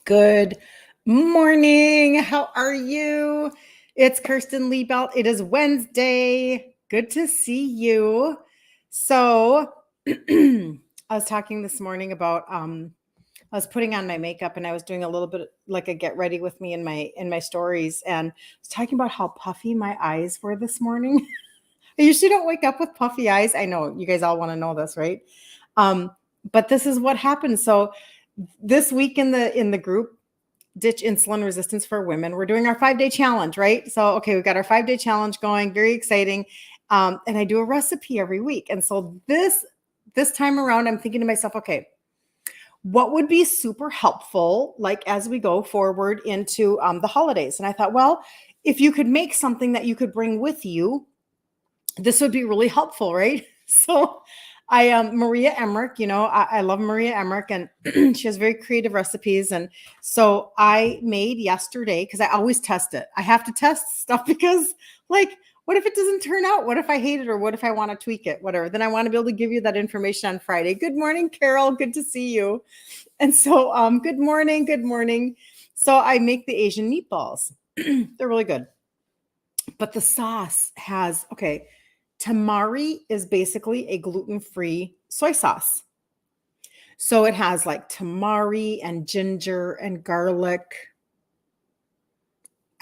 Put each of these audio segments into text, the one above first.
Good morning. How are you? It's Kirsten Liebelt. It is Wednesday. Good to see you. So, I was talking this morning about I was putting on my makeup and I was doing a little bit like a get ready with me in my stories, and I was talking about how puffy my eyes were this morning. I usually don't wake up with puffy eyes. I know you guys all want to know this, right? But this is what happened. So this week in the group Ditch Insulin Resistance for Women, we're doing our 5-day challenge, right? So okay, we've got our 5-day challenge going, very exciting. And I do a recipe every week. And so this time around, I'm thinking to myself, okay, what would be super helpful, like as we go forward into the holidays? And I thought, well, if you could make something that you could bring with you, this would be really helpful, right? So Maria Emmerich, I love Maria Emmerich, and she has very creative recipes. And so I made yesterday, because I always test it. I have to test stuff because, like, what if it doesn't turn out? What if I hate it? Or what if I want to tweak it? Whatever. Then I want to be able to give you that information on Friday. Good morning, Carol. Good to see you. And so good morning. Good morning. So I make the Asian meatballs. They're really good. But the sauce has, okay, tamari is basically a gluten-free soy sauce. So it has like tamari and ginger and garlic,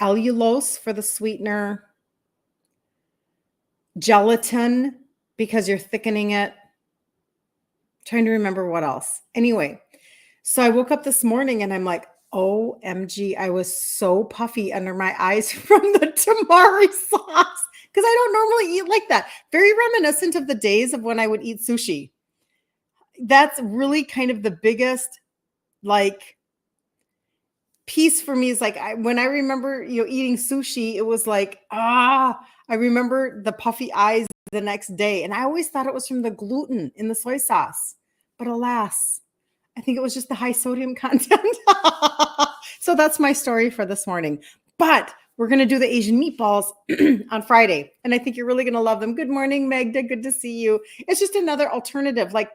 allulose for the sweetener, gelatin because you're thickening it. Trying to remember what else. Anyway, so I woke up this morning and I'm like, OMG, I was so puffy under my eyes from the tamari sauce, because I don't normally eat like that. Very reminiscent of the days of when I would eat sushi. That's really kind of the biggest, like, piece for me is like, when I remember, eating sushi, it was like, I remember the puffy eyes the next day. And I always thought it was from the gluten in the soy sauce. But alas, I think it was just the high sodium content. So that's my story for this morning. But we're going to do the Asian meatballs on Friday. And I think you're really going to love them. Good morning, Magda. Good to see you. It's just another alternative. Like,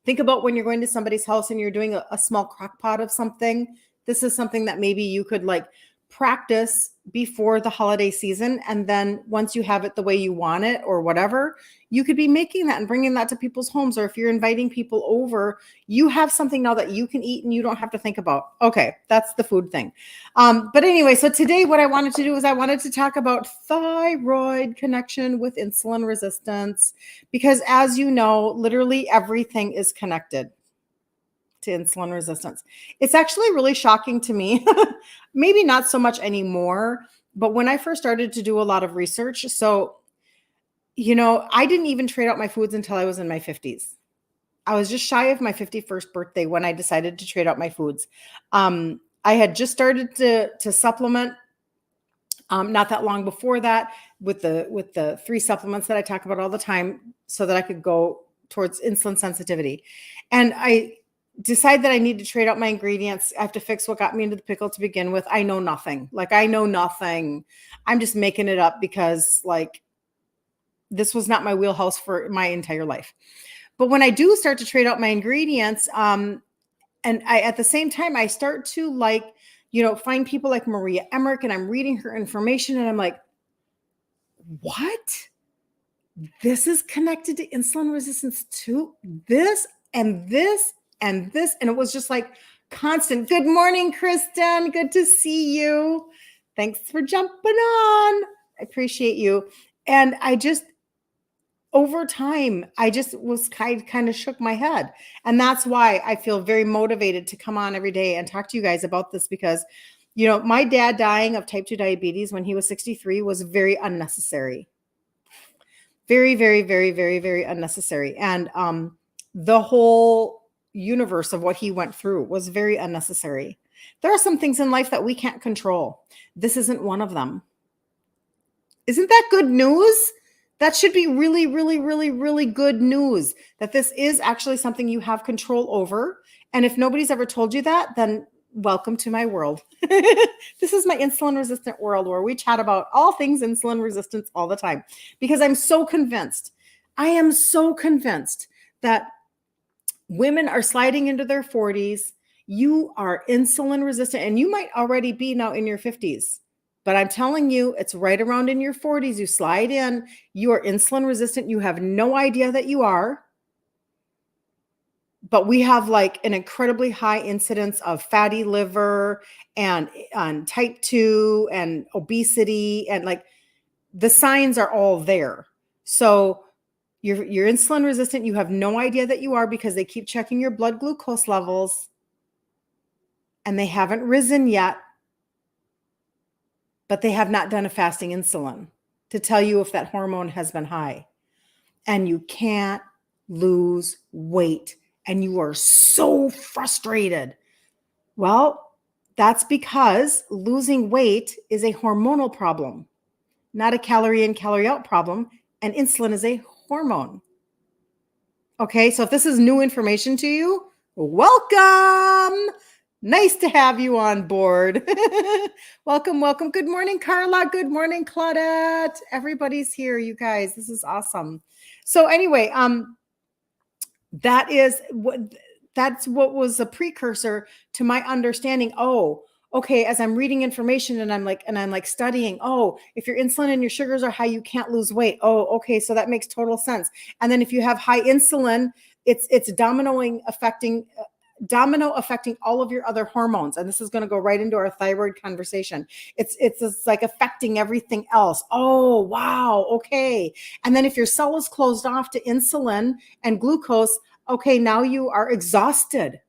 think about when you're going to somebody's house and you're doing a small crock pot of something. This is something that maybe you could like practice before the holiday season. And then once you have it the way you want it or whatever, you could be making that and bringing that to people's homes. Or if you're inviting people over, you have something now that you can eat and you don't have to think about. Okay, that's the food thing. But anyway, so today what I wanted to do is I wanted to talk about thyroid connection with insulin resistance, because as you know, literally everything is connected to insulin resistance. It's actually really shocking to me. Maybe not so much anymore, but when I first started to do a lot of research, so, I didn't even trade out my foods until I was in my 50s. I was just shy of my 51st birthday when I decided to trade out my foods. I had just started to supplement not that long before that with the 3 supplements that I talk about all the time, so that I could go towards insulin sensitivity. And I decide that I need to trade out my ingredients. I have to fix what got me into the pickle to begin with. I know nothing. Like, I know nothing. I'm just making it up because, like, this was not my wheelhouse for my entire life. But when I do start to trade out my ingredients, and I, at the same time, I start to, like, find people like Maria Emmerich, and I'm reading her information and I'm like, what? This is connected to insulin resistance too? This and this and this. And it was just like constant. Good morning, Kristen. Good to see you. Thanks for jumping on. I appreciate you. And I just, over time, I just was kind of shook my head. And that's why I feel very motivated to come on every day and talk to you guys about this, because, my dad dying of type 2 diabetes when he was 63 was very unnecessary. Very, very, very, very, very unnecessary. And the whole universe of what he went through was very unnecessary. There are some things in life that we can't control. This isn't one of them. Isn't that good news? That should be really, really, really, really good news, that this is actually something you have control over. And if nobody's ever told you that, then welcome to my world. This is my insulin resistant world, where we chat about all things insulin resistance all the time, because I'm so convinced. I am so convinced that women are sliding into their 40s. You are insulin resistant, and you might already be now in your 50s. But I'm telling you, it's right around in your 40s. You slide in, you are insulin resistant. You have no idea that you are. But we have like an incredibly high incidence of fatty liver and type 2 and obesity, and like the signs are all there. So you're insulin resistant. You have no idea that you are because they keep checking your blood glucose levels and they haven't risen yet, but they have not done a fasting insulin to tell you if that hormone has been high. And you can't lose weight and you are so frustrated. Well, that's because losing weight is a hormonal problem, not a calorie in, calorie out problem. And insulin is a hormone. Okay, so if this is new information to you, welcome. Nice to have you on board. Welcome, welcome. Good morning, Carla. Good morning, Claudette. Everybody's here, you guys. This is awesome. So anyway, that's what was a precursor to my understanding. Oh, okay, as I'm reading information and I'm like studying, oh, if your insulin and your sugars are high, you can't lose weight. Oh, okay, so that makes total sense. And then if you have high insulin, it's domino affecting all of your other hormones. And this is going to go right into our thyroid conversation. It's like affecting everything else. Oh, wow. Okay. And then if your cell is closed off to insulin and glucose, okay, now you are exhausted.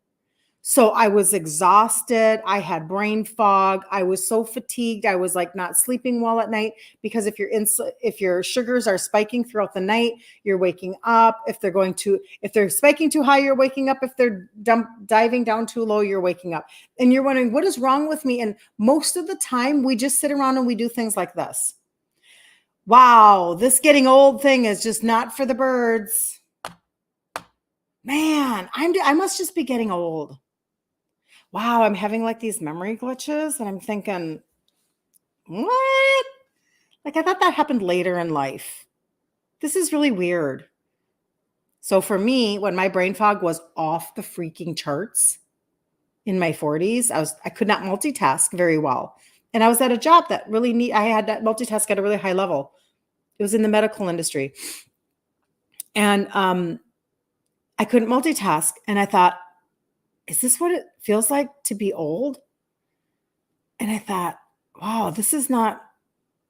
So I was exhausted. I had brain fog. I was so fatigued. I was like not sleeping well at night because if your sugars are spiking throughout the night, you're waking up. If they're spiking too high, you're waking up. If they're diving down too low, you're waking up. And you're wondering, what is wrong with me? And most of the time we just sit around and we do things like this. Wow, this getting old thing is just not for the birds. Man, I must just be getting old. Wow, I'm having like these memory glitches and I'm thinking, what? Like I thought that happened later in life. This is really weird. So for me, when my brain fog was off the freaking charts in my 40s, I could not multitask very well. And I was at a job that really I had that multitask at a really high level. It was in the medical industry. And I couldn't multitask. And I thought, is this what it feels like to be old? And I thought, wow, this is not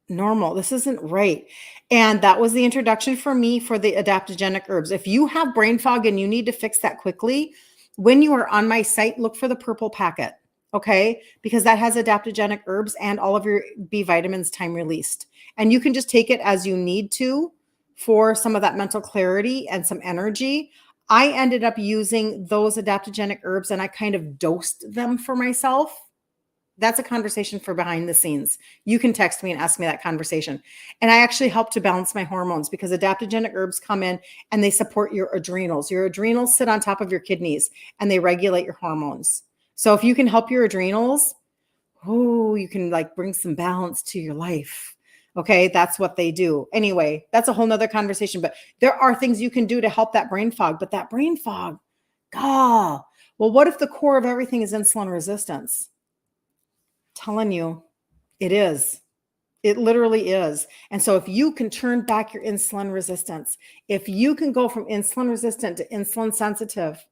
normal. This isn't right. And that was the introduction for me for the adaptogenic herbs. If you have brain fog and you need to fix that quickly, when you are on my site, look for the purple packet. Okay. Because that has adaptogenic herbs and all of your B vitamins time released. And you can just take it as you need to for some of that mental clarity and some energy. I ended up using those adaptogenic herbs and I kind of dosed them for myself. That's a conversation for behind the scenes. You can text me and ask me that conversation. And I actually help to balance my hormones because adaptogenic herbs come in and they support your adrenals. Your adrenals sit on top of your kidneys and they regulate your hormones. So if you can help your adrenals, oh, you can like bring some balance to your life. Okay, that's what they do. Anyway, that's a whole nother conversation, but there are things you can do to help that brain fog. But that brain fog, God, well, what if the core of everything is insulin resistance? Telling you, it is. It literally is. And so if you can turn back your insulin resistance, if you can go from insulin resistant to insulin sensitive,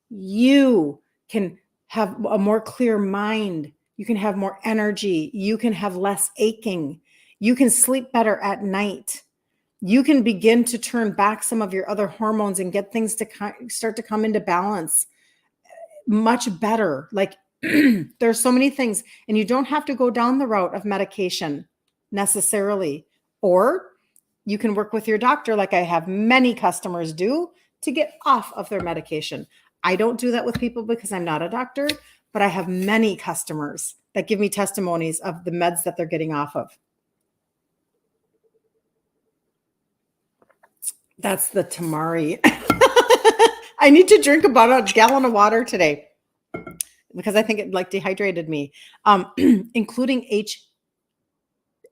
you can have a more clear mind. You can have more energy. You can have less aching. You can sleep better at night. You can begin to turn back some of your other hormones and get things to start to come into balance much better. Like there's so many things, and you don't have to go down the route of medication necessarily, or you can work with your doctor like I have many customers do to get off of their medication. I don't do that with people because I'm not a doctor, but I have many customers that give me testimonies of the meds that they're getting off of. That's the tamari. I need to drink about a gallon of water today because I think it like dehydrated me, including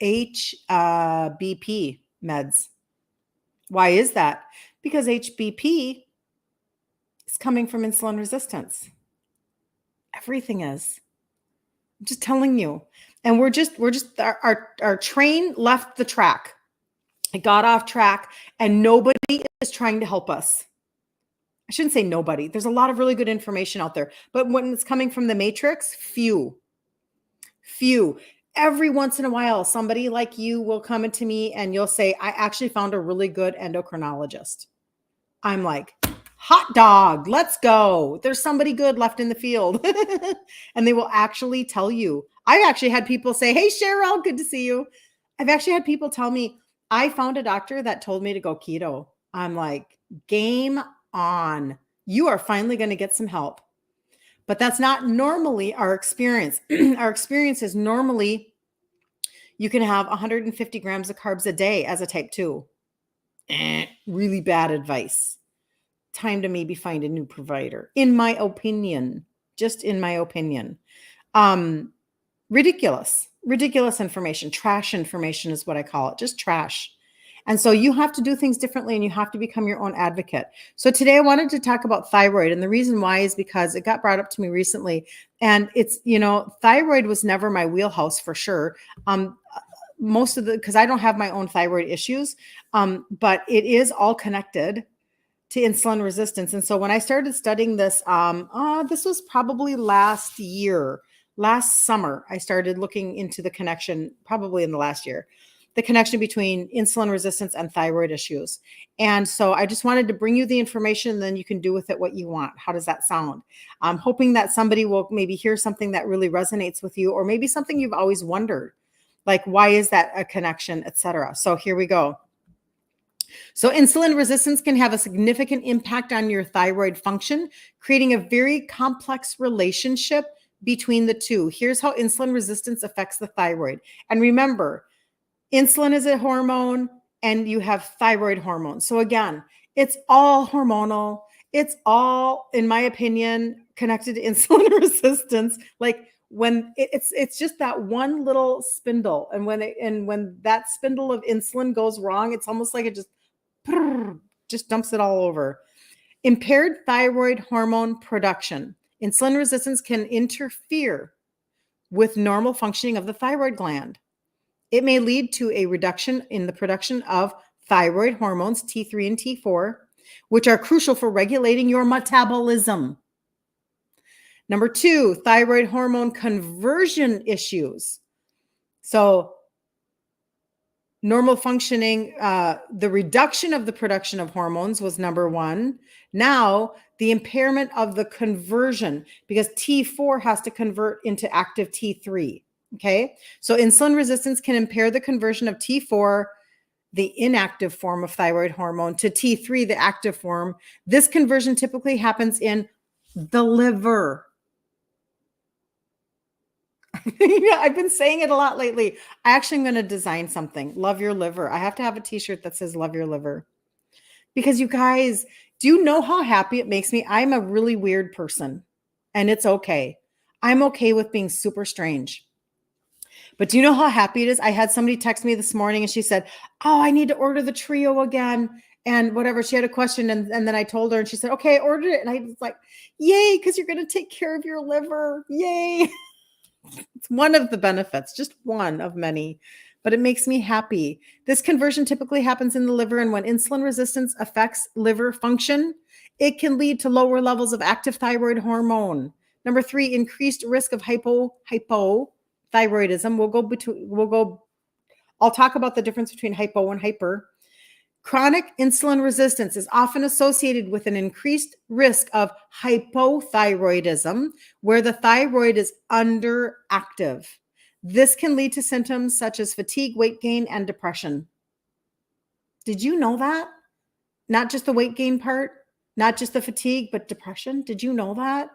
HBP meds. Why is that? Because HBP is coming from insulin resistance. everything is. I'm just telling you. And our train left the track. It got off track and nobody is trying to help us. I shouldn't say nobody. There's a lot of really good information out there, but when it's coming from the matrix, few. Every once in a while, somebody like you will come into me and you'll say, I actually found a really good endocrinologist. I'm like, hot dog, let's go. There's somebody good left in the field. And they will actually tell you. I've actually had people say, hey, Cheryl, good to see you. I've actually had people tell me, I found a doctor that told me to go keto. I'm like, game on. You are finally going to get some help. But that's not normally our experience. Our experience is normally you can have 150 grams of carbs a day as a type 2. Really bad advice. Time to maybe find a new provider, in my opinion. Just in my opinion. Ridiculous information. Trash information is what I call it. Just trash. And so you have to do things differently and you have to become your own advocate. So today I wanted to talk about thyroid. And the reason why is because it got brought up to me recently. And it's, thyroid was never my wheelhouse for sure. Because I don't have my own thyroid issues, but it is all connected to insulin resistance. And so when I started studying this, this was probably last summer, I started looking into the connection, probably in the last year, the connection between insulin resistance and thyroid issues. And so I just wanted to bring you the information, and then you can do with it what you want. How does that sound? I'm hoping that somebody will maybe hear something that really resonates with you, or maybe something you've always wondered, like, why is that a connection, etc. So here we go. So insulin resistance can have a significant impact on your thyroid function, creating a very complex relationship between the two. Here's how insulin resistance affects the thyroid. And remember, insulin is a hormone and you have thyroid hormones. So again, it's all hormonal. It's all, in my opinion, connected to insulin resistance. Like when it's just that one little spindle. And when that spindle of insulin goes wrong, it's almost like it just dumps it all over. Impaired thyroid hormone production. Insulin resistance can interfere with normal functioning of the thyroid gland. It may lead to a reduction in the production of thyroid hormones, T3 and T4, which are crucial for regulating your metabolism. Number 2, thyroid hormone conversion issues. So normal functioning, the reduction of the production of hormones was number 1. Now, the impairment of the conversion, because T4 has to convert into active T3. Okay, so insulin resistance can impair the conversion of T4, the inactive form of thyroid hormone, to T3, the active form. This conversion typically happens in the liver. Yeah, I've been saying it a lot lately. I actually am going to design something. Love your liver. I have to have a t-shirt that says love your liver. Because you guys, do you know how happy it makes me? I'm a really weird person and it's okay. I'm okay with being super strange. But do you know how happy it is? I had somebody text me this morning and she said, oh, I need to order the trio again. And whatever, she had a question. And then I told her and she said, okay, I ordered it. And I was like, yay, because you're going to take care of your liver. Yay. It's one of the benefits, just one of many, but it makes me happy. This conversion typically happens in the liver. And when insulin resistance affects liver function, it can lead to lower levels of active thyroid hormone. Number 3, increased risk of hypothyroidism. I'll talk about the difference between hypo and hyper. Chronic insulin resistance is often associated with an increased risk of hypothyroidism, where the thyroid is underactive. This can lead to symptoms such as fatigue, weight gain, and depression. Did you know that? Not just the weight gain part, not just the fatigue, but depression. Did you know that?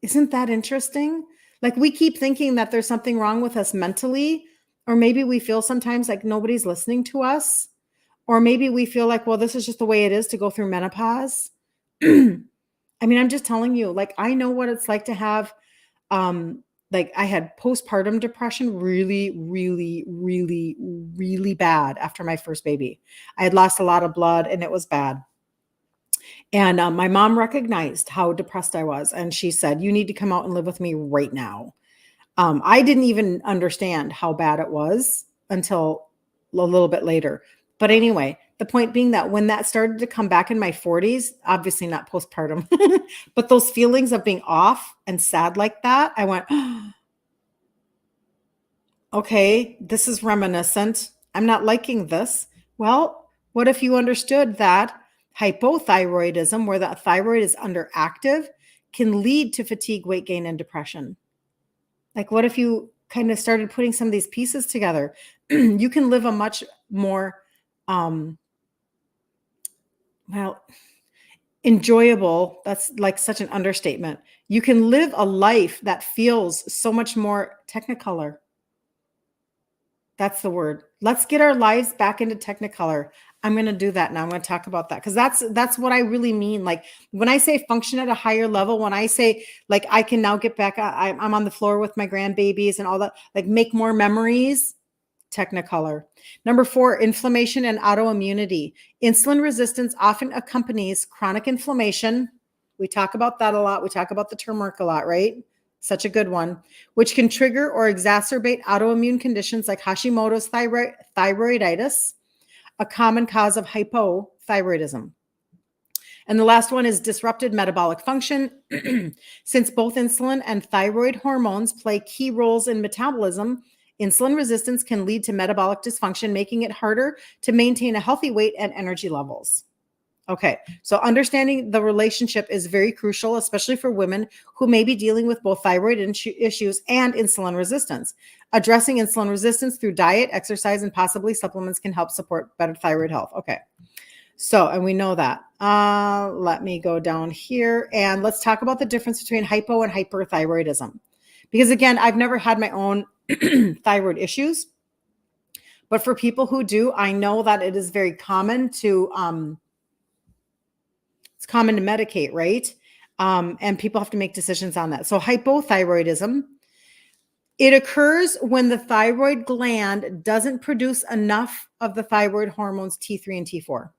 Isn't that interesting? Like, we keep thinking that there's something wrong with us mentally, or maybe we feel sometimes like nobody's listening to us, or maybe we feel like, well, this is just the way it is to go through menopause. I mean, I'm just telling you, like, I know what it's like to have, like, I had postpartum depression really, really, really, really bad after my first baby. I had lost a lot of blood and it was bad. And my mom recognized how depressed I was. And she said, you need to come out and live with me right now. I didn't even understand how bad it was until a little bit later. But anyway, the point being that when that started to come back in my 40s, obviously not postpartum, but those feelings of being off and sad like that, I went, okay, this is reminiscent. I'm not liking this. Well, what if you understood that hypothyroidism, where the thyroid is underactive, can lead to fatigue, weight gain, and depression? Like, what if you kind of started putting some of these pieces together? You can live a much more, um, well, enjoyable. That's like such an understatement. You can live a life that feels so much more technicolor. That's the word. Let's get our lives back into technicolor. I'm going to do that now. I'm going to talk about that because that's what I really mean. Like when I say function at a higher level, when I say like I can now get back, I'm on the floor with my grandbabies and all that, like make more memories, technicolor. Number 4, inflammation and autoimmunity. Insulin resistance often accompanies chronic inflammation. We talk about that a lot. We talk about the turmeric a lot, right? Such a good one, which can trigger or exacerbate autoimmune conditions like Hashimoto's thyroiditis, a common cause of hypothyroidism. And the last one is disrupted metabolic function. Since both insulin and thyroid hormones play key roles in metabolism, insulin resistance can lead to metabolic dysfunction, making it harder to maintain a healthy weight and energy levels. Okay, so understanding the relationship is very crucial, especially for women who may be dealing with both thyroid issues and insulin resistance. Addressing insulin resistance through diet, exercise, and possibly supplements can help support better thyroid health. Okay, so, and we know that. Let me go down here and let's talk about the difference between hypo and hyperthyroidism. Because again, I've never had my own thyroid issues, but for people who do, I know that it is very common to, it's common to medicate, right? And people have to make decisions on that. So hypothyroidism, it occurs when the thyroid gland doesn't produce enough of the thyroid hormones T3 and T4.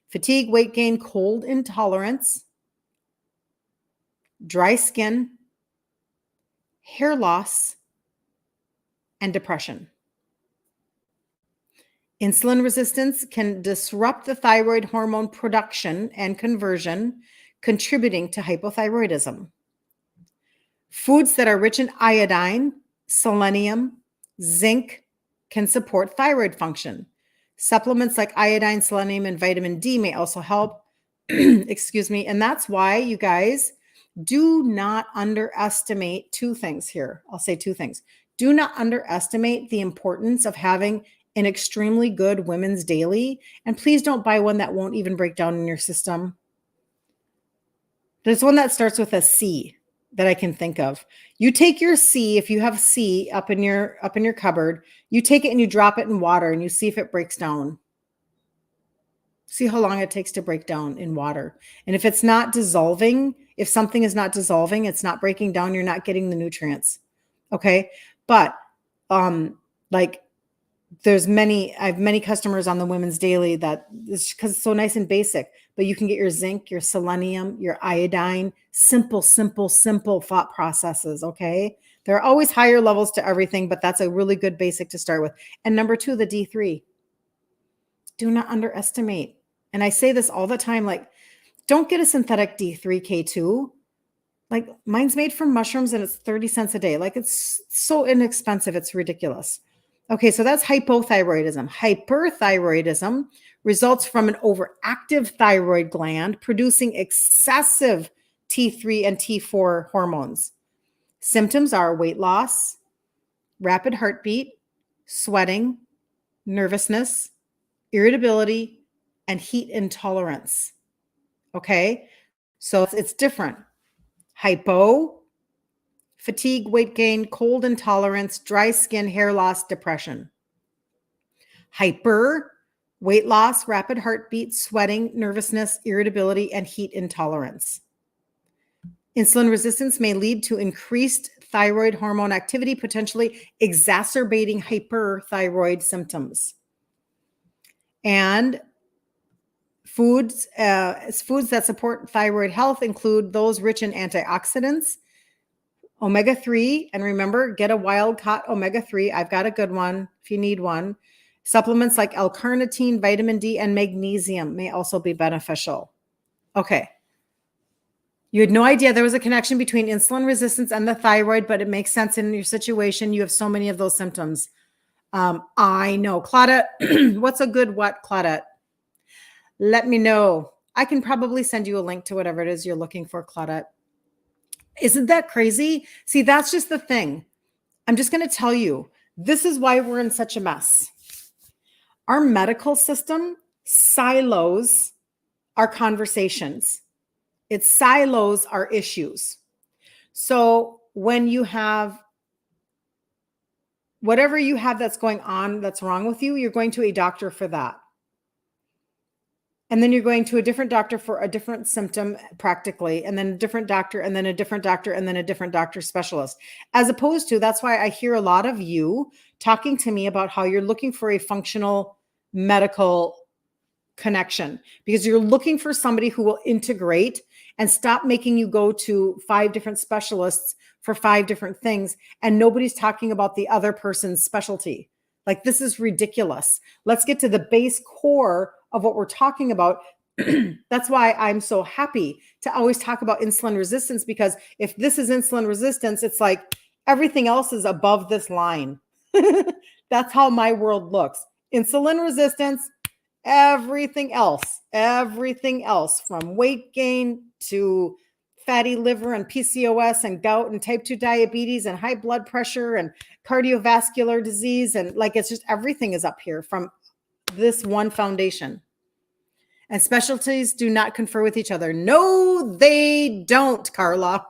Fatigue, weight gain, cold intolerance, dry skin, hair loss, and depression. Insulin resistance can disrupt the thyroid hormone production and conversion, contributing to hypothyroidism. Foods that are rich in iodine, selenium, zinc can support thyroid function. Supplements like iodine, selenium, and vitamin D may also help. Excuse me. And that's why, you guys, do not underestimate 2 things here. I'll say 2 things. Do not underestimate the importance of having an extremely good women's daily. And please don't buy one that won't even break down in your system. There's one that starts with a C that I can think of. You take your C, if you have C up in your cupboard, you take it and you drop it in water and you see if it breaks down. See how long it takes to break down in water. And if it's not dissolving, if something is not dissolving, it's not breaking down, you're not getting the nutrients. Okay? But like I have many customers on the Women's Daily that is because it's so nice and basic, but you can get your zinc, your selenium, your iodine, simple thought processes. Okay. There are always higher levels to everything, but that's a really good basic to start with. And number 2, the D3. Do not underestimate. And I say this all the time, like, don't get a synthetic D3K2. Like mine's made from mushrooms and it's 30 cents a day. Like it's so inexpensive. It's ridiculous. Okay, so that's hypothyroidism. Hyperthyroidism results from an overactive thyroid gland producing excessive T3 and T4 hormones. Symptoms are weight loss, rapid heartbeat, sweating, nervousness, irritability, and heat intolerance. Okay, so it's different. Hypo, fatigue, weight gain, cold intolerance, dry skin, hair loss, depression. Hyper, weight loss, rapid heartbeat, sweating, nervousness, irritability, and heat intolerance. Insulin resistance may lead to increased thyroid hormone activity, potentially exacerbating hyperthyroid symptoms. And Foods that support thyroid health include those rich in antioxidants, omega-3, and remember, get a wild-caught omega-3. I've got a good one if you need one. Supplements like L-carnitine, vitamin D, and magnesium may also be beneficial. Okay. You had no idea there was a connection between insulin resistance and the thyroid, but it makes sense in your situation. You have so many of those symptoms. I know. Claudette, what's a good what, Claudette? Let me know. I can probably send you a link to whatever it is you're looking for, Claudette. Isn't that crazy? See, that's just the thing. I'm just going to tell you, this is why we're in such a mess. Our medical system silos our conversations. It silos our issues. So when you have whatever you have that's going on, that's wrong with you, you're going to a doctor for that. And then you're going to a different doctor for a different symptom practically, and then a different doctor, and then a different doctor, and then a different doctor specialist. As opposed to, that's why I hear a lot of you talking to me about how you're looking for a functional medical connection, because you're looking for somebody who will integrate and stop making you go to 5 different specialists for 5 different things. And nobody's talking about the other person's specialty. Like, this is ridiculous. Let's get to the base core of what we're talking about. That's why I'm so happy to always talk about insulin resistance, because if this is insulin resistance, it's like everything else is above this line. That's how my world looks. Insulin resistance, everything else from weight gain to fatty liver and PCOS and gout and type 2 diabetes and high blood pressure and cardiovascular disease. And like, it's just everything is up here from this one foundation. And specialties do not confer with each other. No, they don't, Carla.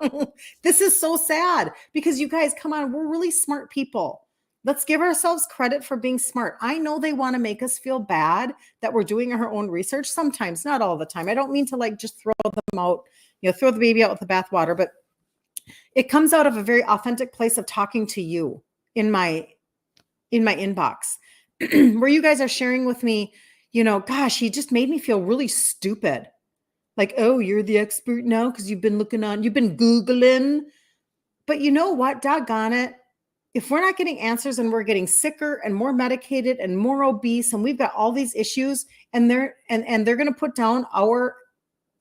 This is so sad because you guys, come on, we're really smart people. Let's give ourselves credit for being smart. I know they want to make us feel bad that we're doing our own research sometimes, not all the time. I don't mean to like just throw them out, throw the baby out with the bathwater, but it comes out of a very authentic place of talking to you in my inbox where you guys are sharing with me, gosh, he just made me feel really stupid. Like, oh, you're the expert now because you've been Googling. But you know what? Doggone it. If we're not getting answers and we're getting sicker and more medicated and more obese, and we've got all these issues, and they're going to put down our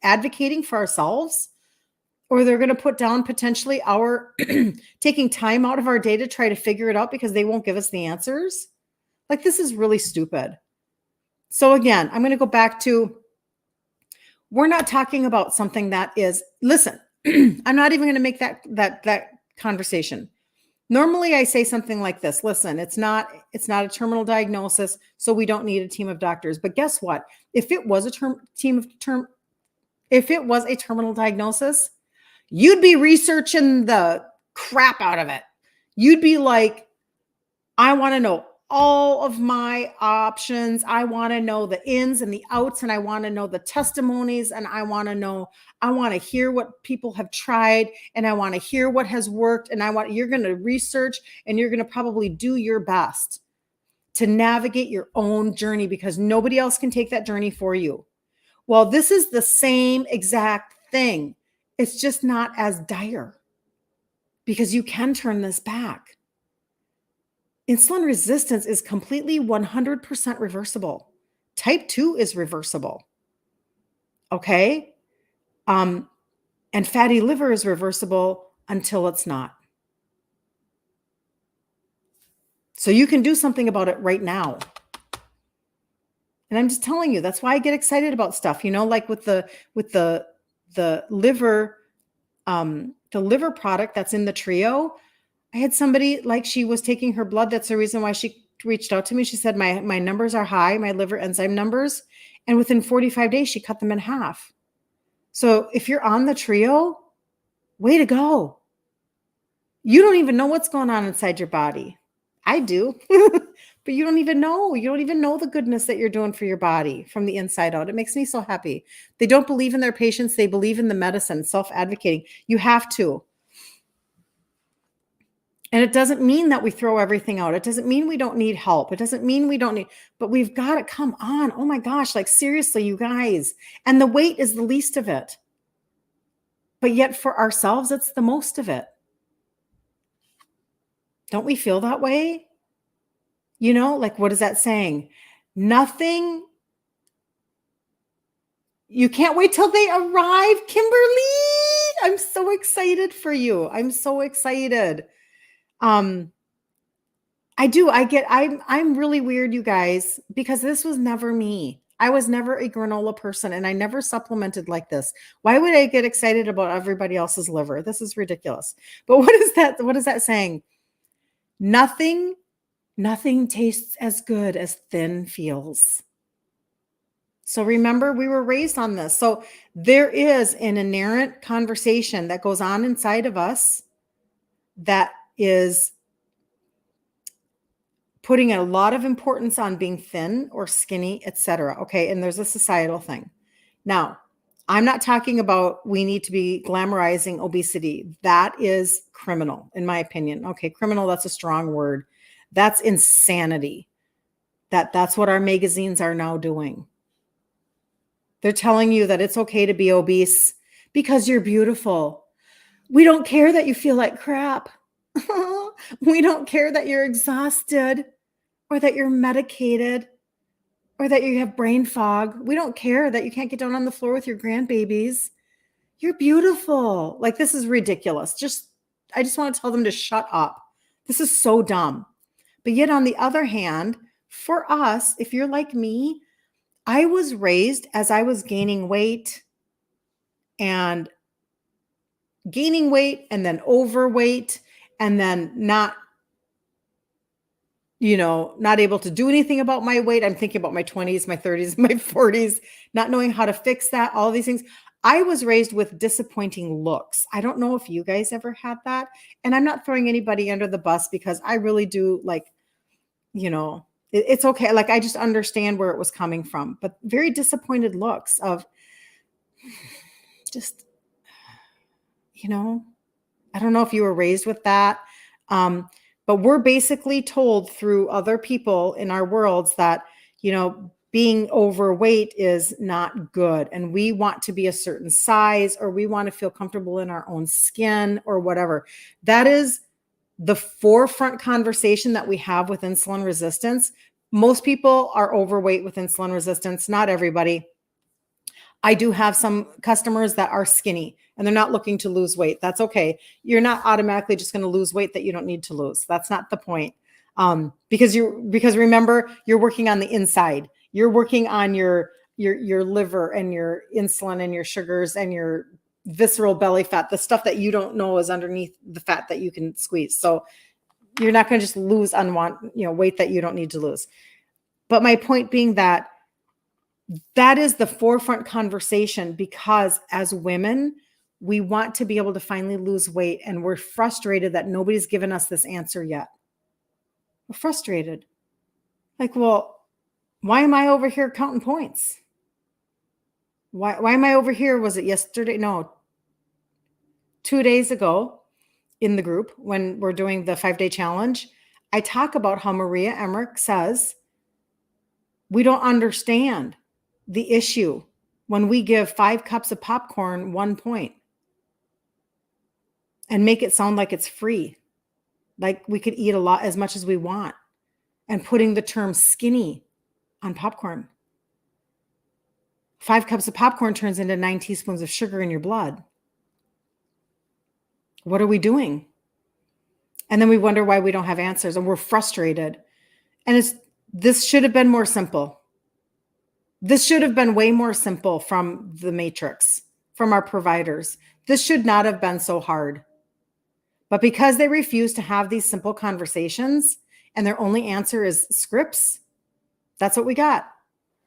advocating for ourselves, or they're going to put down potentially our taking time out of our day to try to figure it out because they won't give us the answers. Like, this is really stupid. So again, I'm going to go back to, we're not talking about something that is, listen, I'm not even going to make that conversation. Normally I say something like this: listen, it's not a terminal diagnosis, so we don't need a team of doctors. But guess what? If it was a terminal diagnosis, you'd be researching the crap out of it. You'd be like, I want to know all of my options. I want to know the ins and the outs, and I want to know the testimonies, and I want to hear what people have tried, and I want to hear what has worked, and you're going to research, and you're going to probably do your best to navigate your own journey because nobody else can take that journey for you. Well, this is the same exact thing. It's just not as dire because you can turn this back. Insulin resistance is completely 100% reversible. Type 2 is reversible. Okay? And fatty liver is reversible until it's not. So you can do something about it right now. And I'm just telling you, that's why I get excited about stuff, like with the liver, the liver product that's in the trio. I had somebody, like, she was taking her blood. That's the reason why she reached out to me. She said, my numbers are high, my liver enzyme numbers. And within 45 days, she cut them in half. So if you're on the trio, way to go. You don't even know what's going on inside your body. I do, but you don't even know. You don't even know the goodness that you're doing for your body from the inside out. It makes me so happy. They don't believe in their patients. They believe in the medicine, self-advocating. You have to. And it doesn't mean that we throw everything out. It doesn't mean we don't need help. It doesn't mean we don't need, but we've got to come on. Oh my gosh, like seriously, you guys. And the weight is the least of it. But yet for ourselves, it's the most of it. Don't we feel that way? You know, like what is that saying? Nothing. You can't wait till they arrive, Kimberly. I'm so excited for you. I'm so excited. I'm really weird, you guys, because this was never me. I was never a granola person and I never supplemented like this. Why would I get excited about everybody else's liver? This is ridiculous. But what is that? What is that saying? Nothing tastes as good as thin feels. So remember, we were raised on this. So there is an inherent conversation that goes on inside of us that is putting a lot of importance on being thin or skinny, etc. Okay. And there's a societal thing. Now, I'm not talking about we need to be glamorizing obesity. That is criminal, in my opinion. Okay, criminal, that's a strong word. That's insanity. That's what our magazines are now doing. They're telling you that it's okay to be obese because you're beautiful. We don't care that you feel like crap. We don't care that you're exhausted or that you're medicated or that you have brain fog. We don't care that you can't get down on the floor with your grandbabies. You're beautiful. Like, this is ridiculous. I just want to tell them to shut up. This is so dumb. But yet on the other hand, for us, if you're like me, I was raised as I was gaining weight and then overweight and then not able to do anything about my weight. I'm thinking about my 20s, my 30s, my 40s, not knowing how to fix that, all these things. I was raised with disappointing looks. I don't know if you guys ever had that. And I'm not throwing anybody under the bus because I really do it's okay. Like, I just understand where it was coming from, but very disappointed looks of just, I don't know if you were raised with that. But we're basically told through other people in our worlds that, being overweight is not good. And we want to be a certain size, or we want to feel comfortable in our own skin or whatever. That is the forefront conversation that we have with insulin resistance. Most people are overweight with insulin resistance, not everybody. I do have some customers that are skinny and they're not looking to lose weight. That's okay. You're not automatically just going to lose weight that you don't need to lose. That's not the point. Because remember, you're working on the inside. You're working on your liver and your insulin and your sugars and your visceral belly fat, the stuff that you don't know is underneath the fat that you can squeeze. So you're not going to just lose weight that you don't need to lose. But my point being that is the forefront conversation, because as women, we want to be able to finally lose weight, and we're frustrated that nobody's given us this answer yet. We're frustrated. Like, well, why am I over here counting points? Why am I over here? Was it yesterday? No, 2 days ago in the group when we're doing the 5-day challenge, I talk about how Maria Emmerich says we don't understand the issue when we give 5 cups of popcorn 1 point and make it sound like it's free, like we could eat a lot, as much as we want, and putting the term skinny on popcorn. 5 cups of popcorn turns into 9 teaspoons of sugar in your blood. What are we doing? And then we wonder why we don't have answers, and we're frustrated. And this should have been more simple. This should have been way more simple from the matrix, from our providers. This should not have been so hard. But because they refuse to have these simple conversations and their only answer is scripts, that's what we got.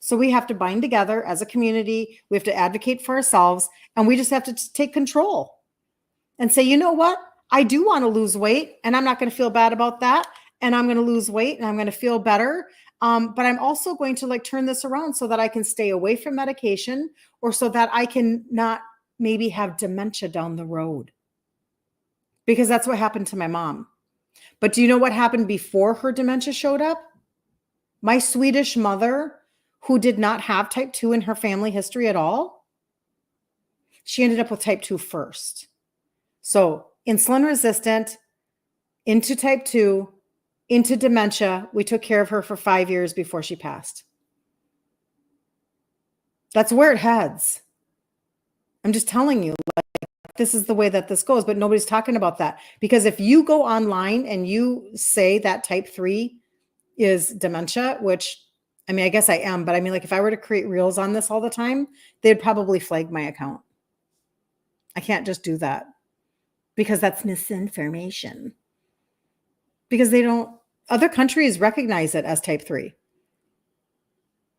So we have to bind together as a community. We have to advocate for ourselves, and we just have to take control and say, you know what? I do want to lose weight, and I'm not going to feel bad about that. And I'm going to lose weight and I'm going to feel better. But I'm also going to turn this around so that I can stay away from medication, or so that I can not maybe have dementia down the road. Because that's what happened to my mom. But do you know what happened before her dementia showed up? My Swedish mother, who did not have type 2 in her family history at all, she ended up with type 2 first. So insulin resistant, into type 2, into dementia. We took care of her for 5 years before she passed. That's where it heads. I'm just telling you, like, this is the way that this goes, but nobody's talking about that. Because if you go online and you say that type 3 is dementia, which, I mean, I guess I am, but I mean, like, if I were to create reels on this all the time, they'd probably flag my account. I can't just do that because that's misinformation. Because other countries recognize it as type 3.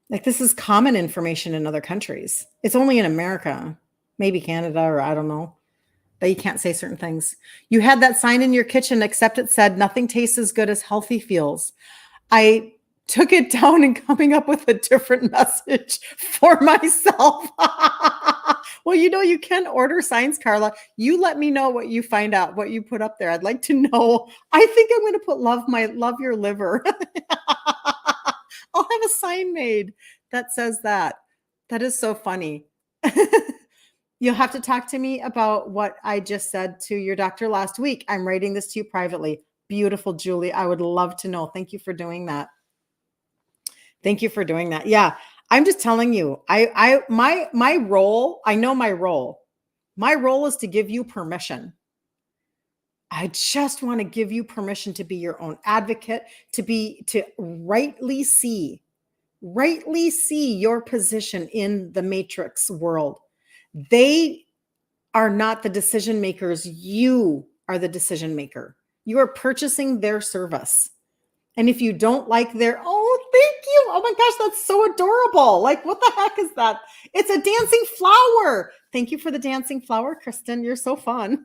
Like, this is common information in other countries. It's only in America, maybe Canada, or I don't know, that you can't say certain things. You had that sign in your kitchen, except it said, nothing tastes as good as healthy feels. I took it down and coming up with a different message for myself. Well, you can order signs, Carla. You let me know what you find out, what you put up there. I'd like to know. I think I'm going to put love your liver. I'll have a sign made that says that. That is so funny. You'll have to talk to me about what I just said to your doctor last week. I'm writing this to you privately. Beautiful, Julie. I would love to know. Thank you for doing that. Thank you for doing that. Yeah. I'm just telling you, my role, I know my role. My role is to give you permission. I just want to give you permission to be your own advocate, to rightly see your position in the matrix world. They are not the decision makers. You are the decision maker. You are purchasing their service. And if you don't like thank you. Oh my gosh, that's so adorable. Like, what the heck is that? It's a dancing flower. Thank you for the dancing flower, Kristen. You're so fun.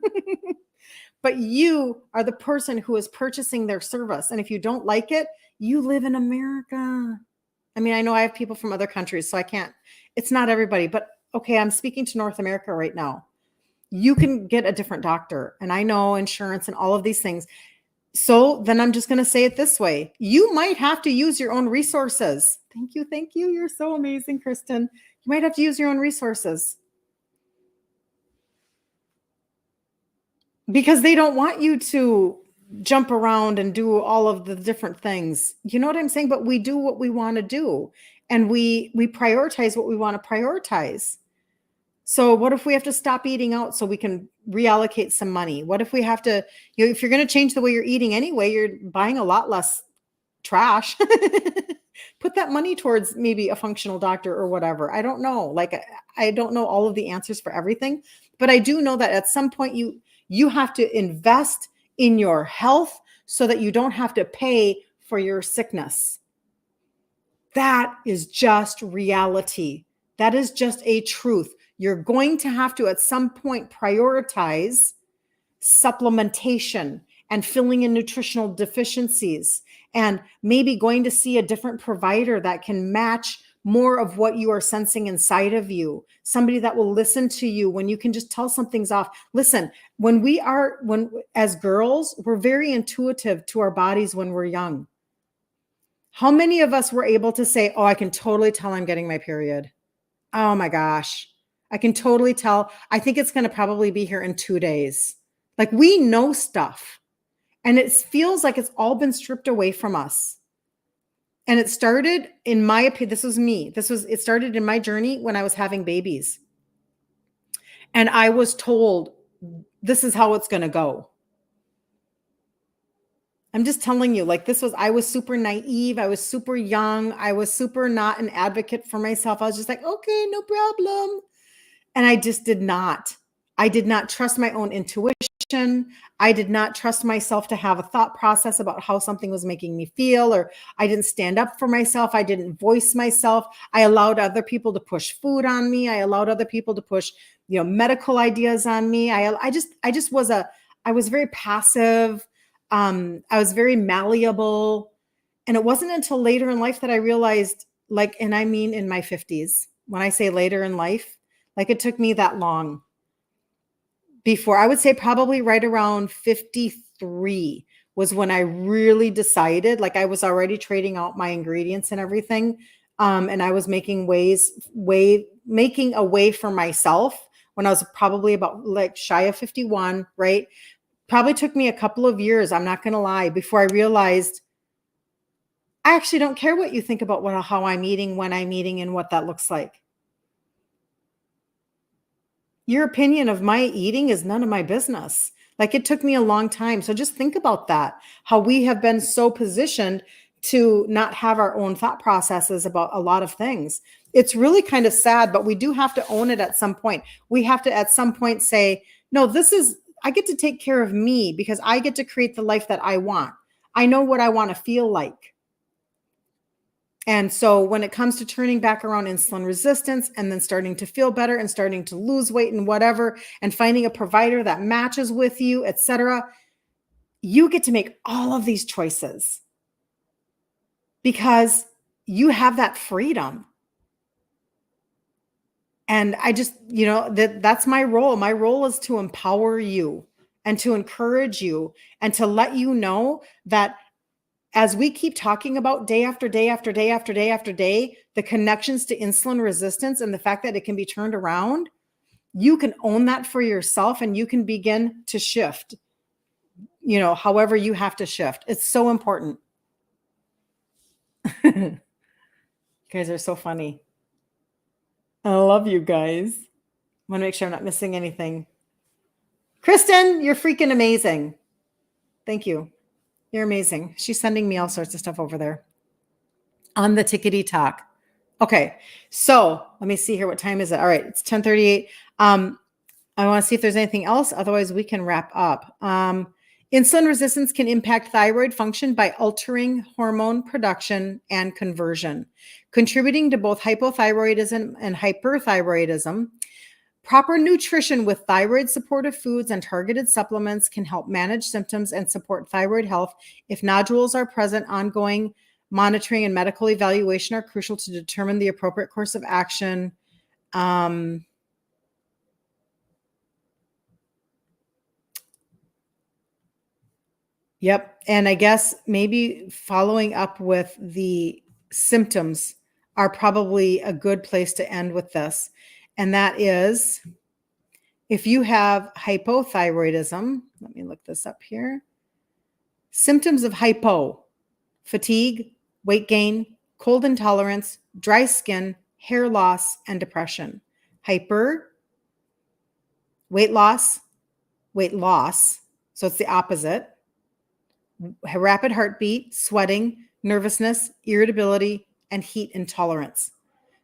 But you are the person who is purchasing their service. And if you don't like it, you live in America. I mean, I know I have people from other countries, so it's not everybody, but okay, I'm speaking to North America right now. You can get a different doctor, and I know insurance and all of these things. So then I'm just going to say it this way. You might have to use your own resources. Thank you. Thank you. You're so amazing, Kristen. You might have to use your own resources because they don't want you to jump around and do all of the different things. You know what I'm saying? But we do what we want to do, and we prioritize what we want to prioritize. So what if we have to stop eating out so we can reallocate some money? What if we have to, if you're going to change the way you're eating anyway, you're buying a lot less trash. Put that money towards maybe a functional doctor or whatever. I don't know. Like, I don't know all of the answers for everything, but I do know that at some point you have to invest in your health so that you don't have to pay for your sickness. That is just reality. That is just a truth. You're going to have to, at some point, prioritize supplementation and filling in nutritional deficiencies, and maybe going to see a different provider that can match more of what you are sensing inside of you. Somebody that will listen to you when you can just tell something's off. Listen, as girls, we're very intuitive to our bodies when we're young. How many of us were able to say, oh, I can totally tell I'm getting my period. Oh my gosh. I can totally tell. I think it's going to probably be here in 2 days. Like, we know stuff, and it feels like it's all been stripped away from us. And it started, in my opinion, this was me. It started in my journey when I was having babies. And I was told, this is how it's going to go. I'm just telling you, like, I was super naive. I was super young. I was super not an advocate for myself. I was just like, okay, no problem. And I just did not. I did not trust my own intuition. I did not trust myself to have a thought process about how something was making me feel, or I didn't stand up for myself. I didn't voice myself. I allowed other people to push food on me. I allowed other people to push, medical ideas on me. I was very passive. I was very malleable. And it wasn't until later in life that I realized, like, and I mean in my 50s, when I say later in life, like, it took me that long before, I would say probably right around 53, was when I really decided, like I was already trading out my ingredients and everything. And I was making making a way for myself when I was probably about like shy of 51, right? Probably took me a couple of years, I'm not going to lie, before I realized I actually don't care what you think about how I'm eating, when I'm eating, and what that looks like. Your opinion of my eating is none of my business. Like it took me a long time. So just think about that, how we have been so positioned to not have our own thought processes about a lot of things. It's really kind of sad, but we do have to own it at some point. We have to at some point say, no, I get to take care of me because I get to create the life that I want. I know what I want to feel like. And so when it comes to turning back around insulin resistance and then starting to feel better and starting to lose weight and whatever, and finding a provider that matches with you, etc., you get to make all of these choices because you have that freedom. And I just, that's my role. My role is to empower you and to encourage you and to let you know that as we keep talking about day after day after day after day after day, the connections to insulin resistance and the fact that it can be turned around, you can own that for yourself and you can begin to shift, however you have to shift. It's so important. You guys are so funny. I love you guys. I want to make sure I'm not missing anything. Kristen, you're freaking amazing. Thank you. You're amazing. She's sending me all sorts of stuff over there on the tickety talk. Okay. So let me see here. What time is it? All right. It's 10:38. I want to see if there's anything else. Otherwise we can wrap up. Insulin resistance can impact thyroid function by altering hormone production and conversion, contributing to both hypothyroidism and hyperthyroidism. Proper nutrition with thyroid supportive foods and targeted supplements can help manage symptoms and support thyroid health. If nodules are present, ongoing monitoring and medical evaluation are crucial to determine the appropriate course of action. Yep. And I guess maybe following up with the symptoms are probably a good place to end with this. And that is, if you have hypothyroidism, let me look this up here. Symptoms of hypo: fatigue, weight gain, cold intolerance, dry skin, hair loss, and depression. Hyper, weight loss. So it's the opposite. Rapid heartbeat, sweating, nervousness, irritability, and heat intolerance.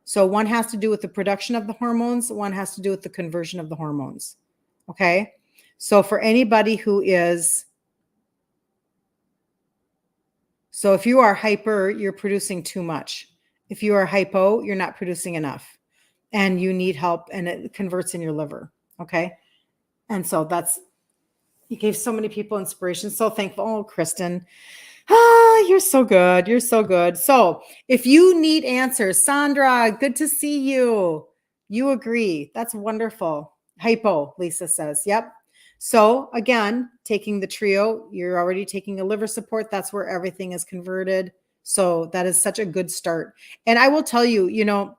So one has to do with the production of the hormones. One has to do with the conversion of the hormones. Okay. So for anybody who is, so if you are hyper, you're producing too much. If you are hypo, you're not producing enough and you need help and it converts in your liver. Okay. And so you gave so many people inspiration. So thankful. Oh, Kristen. You're so good. You're so good. So if you need answers, Sandra, good to see you. You agree. That's wonderful. Hypo, Lisa says. Yep. So again, taking the trio, you're already taking a liver support. That's where everything is converted. So that is such a good start. And I will tell you,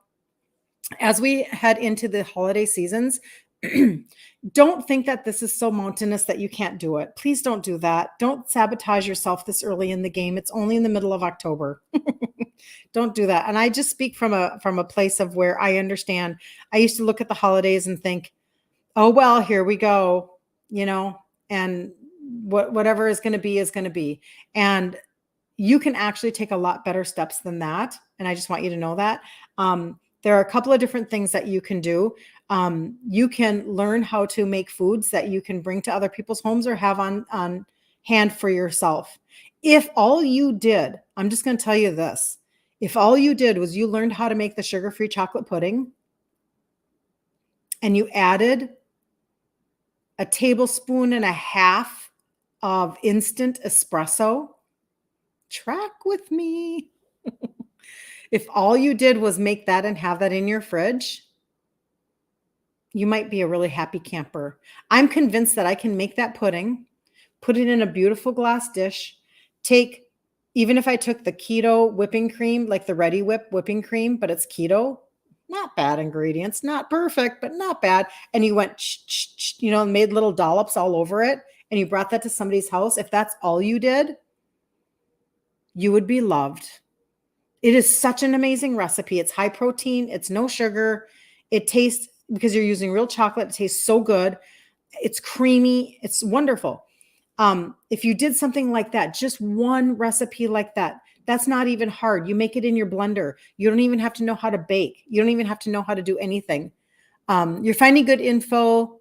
as we head into the holiday seasons, don't think that this is so mountainous that you can't do it. Please don't do that. Don't sabotage yourself this early in the game. It's only in the middle of October. Don't do that. And I just speak from a place of where I understand. I used to look at the holidays and think, oh, well, here we go, and whatever is going to be is going to be. And you can actually take a lot better steps than that. And I just want you to know that. There are a couple of different things that you can do. You can learn how to make foods that you can bring to other people's homes or have on hand for yourself. If all you did, I'm just going to tell you this, if all you did was you learned how to make the sugar-free chocolate pudding and you added a tablespoon and a half of instant espresso, track with me. If all you did was make that and have that in your fridge, you might be a really happy camper. I'm convinced that I can make that pudding, put it in a beautiful glass dish, even if I took the keto whipping cream, like the Ready Whip whipping cream, but it's keto, not bad ingredients, not perfect, but not bad. And you went, made little dollops all over it, and you brought that to somebody's house. If that's all you did, you would be loved. It is such an amazing recipe. It's high protein. It's no sugar. It tastes, because you're using real chocolate, it tastes so good. It's creamy. It's wonderful. If you did something like that, just one recipe like that, that's not even hard. You make it in your blender. You don't even have to know how to bake. You don't even have to know how to do anything. You're finding good info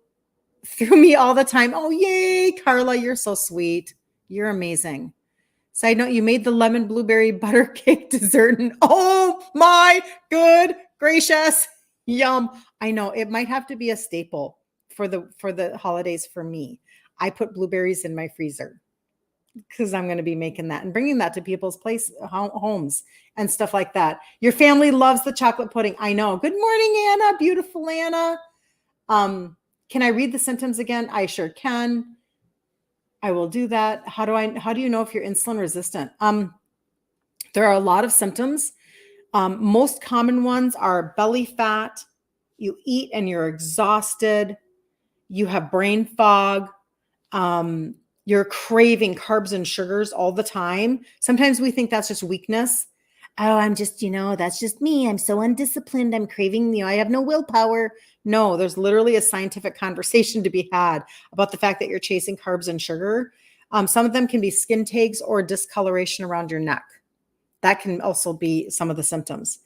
through me all the time. Oh, yay, Carla, you're so sweet. You're amazing. Side note, you made the lemon blueberry butter cake dessert, and oh my good gracious, yum. I know it might have to be a staple for the holidays for me. I put blueberries in my freezer because I'm going to be making that and bringing that to people's homes and stuff like that. Your family loves the chocolate pudding. I know. Good morning, Anna. Beautiful Anna. Can I read the symptoms again? I sure can. I will do that. How do you know if you're insulin resistant? There are a lot of symptoms. Most common ones are belly fat. You eat and you're exhausted. You have brain fog. You're craving carbs and sugars all the time. Sometimes we think that's just weakness. Oh, I'm just, that's just me. I'm so undisciplined. I'm craving, I have no willpower. No, there's literally a scientific conversation to be had about the fact that you're chasing carbs and sugar. Some of them can be skin tags or discoloration around your neck. That can also be some of the symptoms.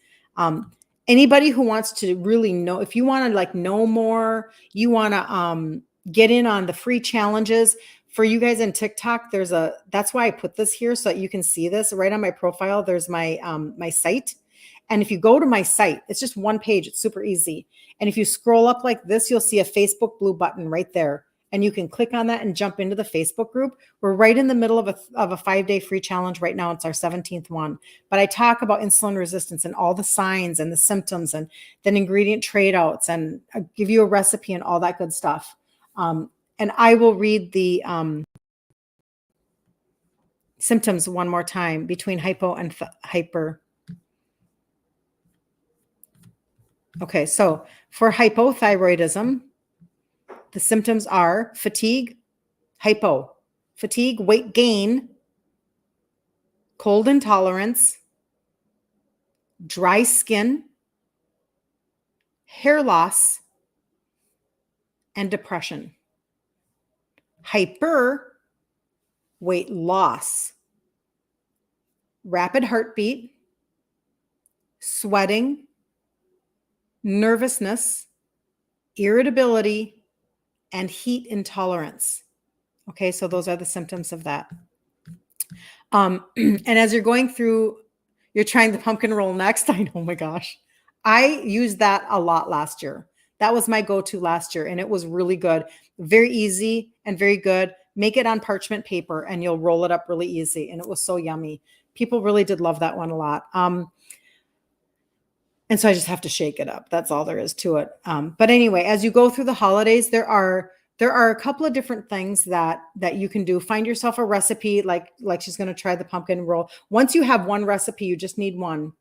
Anybody who wants to really know, if you want to know more, you want to get in on the free challenges. For you guys in TikTok, that's why I put this here so that you can see this right on my profile. There's my my site. And if you go to my site, it's just one page. It's super easy. And if you scroll up like this, you'll see a Facebook blue button right there. And you can click on that and jump into the Facebook group. We're right in the middle of a 5-day free challenge right now. It's our 17th one. But I talk about insulin resistance and all the signs and the symptoms and then ingredient trade outs, and I give you a recipe and all that good stuff. And I will read the symptoms one more time between hypo and hyper. Okay, so for hypothyroidism, the symptoms are fatigue, fatigue, weight gain, cold intolerance, dry skin, hair loss, and depression. Hyper, weight loss, rapid heartbeat, sweating, nervousness, irritability, and heat intolerance. Okay, so those are the symptoms of that. And as you're going through, you're trying the pumpkin roll next. I know, oh my gosh. I used that a lot last year. That was my go-to last year, and it was really good. Very easy and very good. Make it on parchment paper, and you'll roll it up really easy. And it was so yummy. People really did love that one a lot. And so I just have to shake it up. That's all there is to it. But anyway, as you go through the holidays, there are a couple of different things that you can do. Find yourself a recipe, like she's going to try the pumpkin roll. Once you have one recipe, you just need one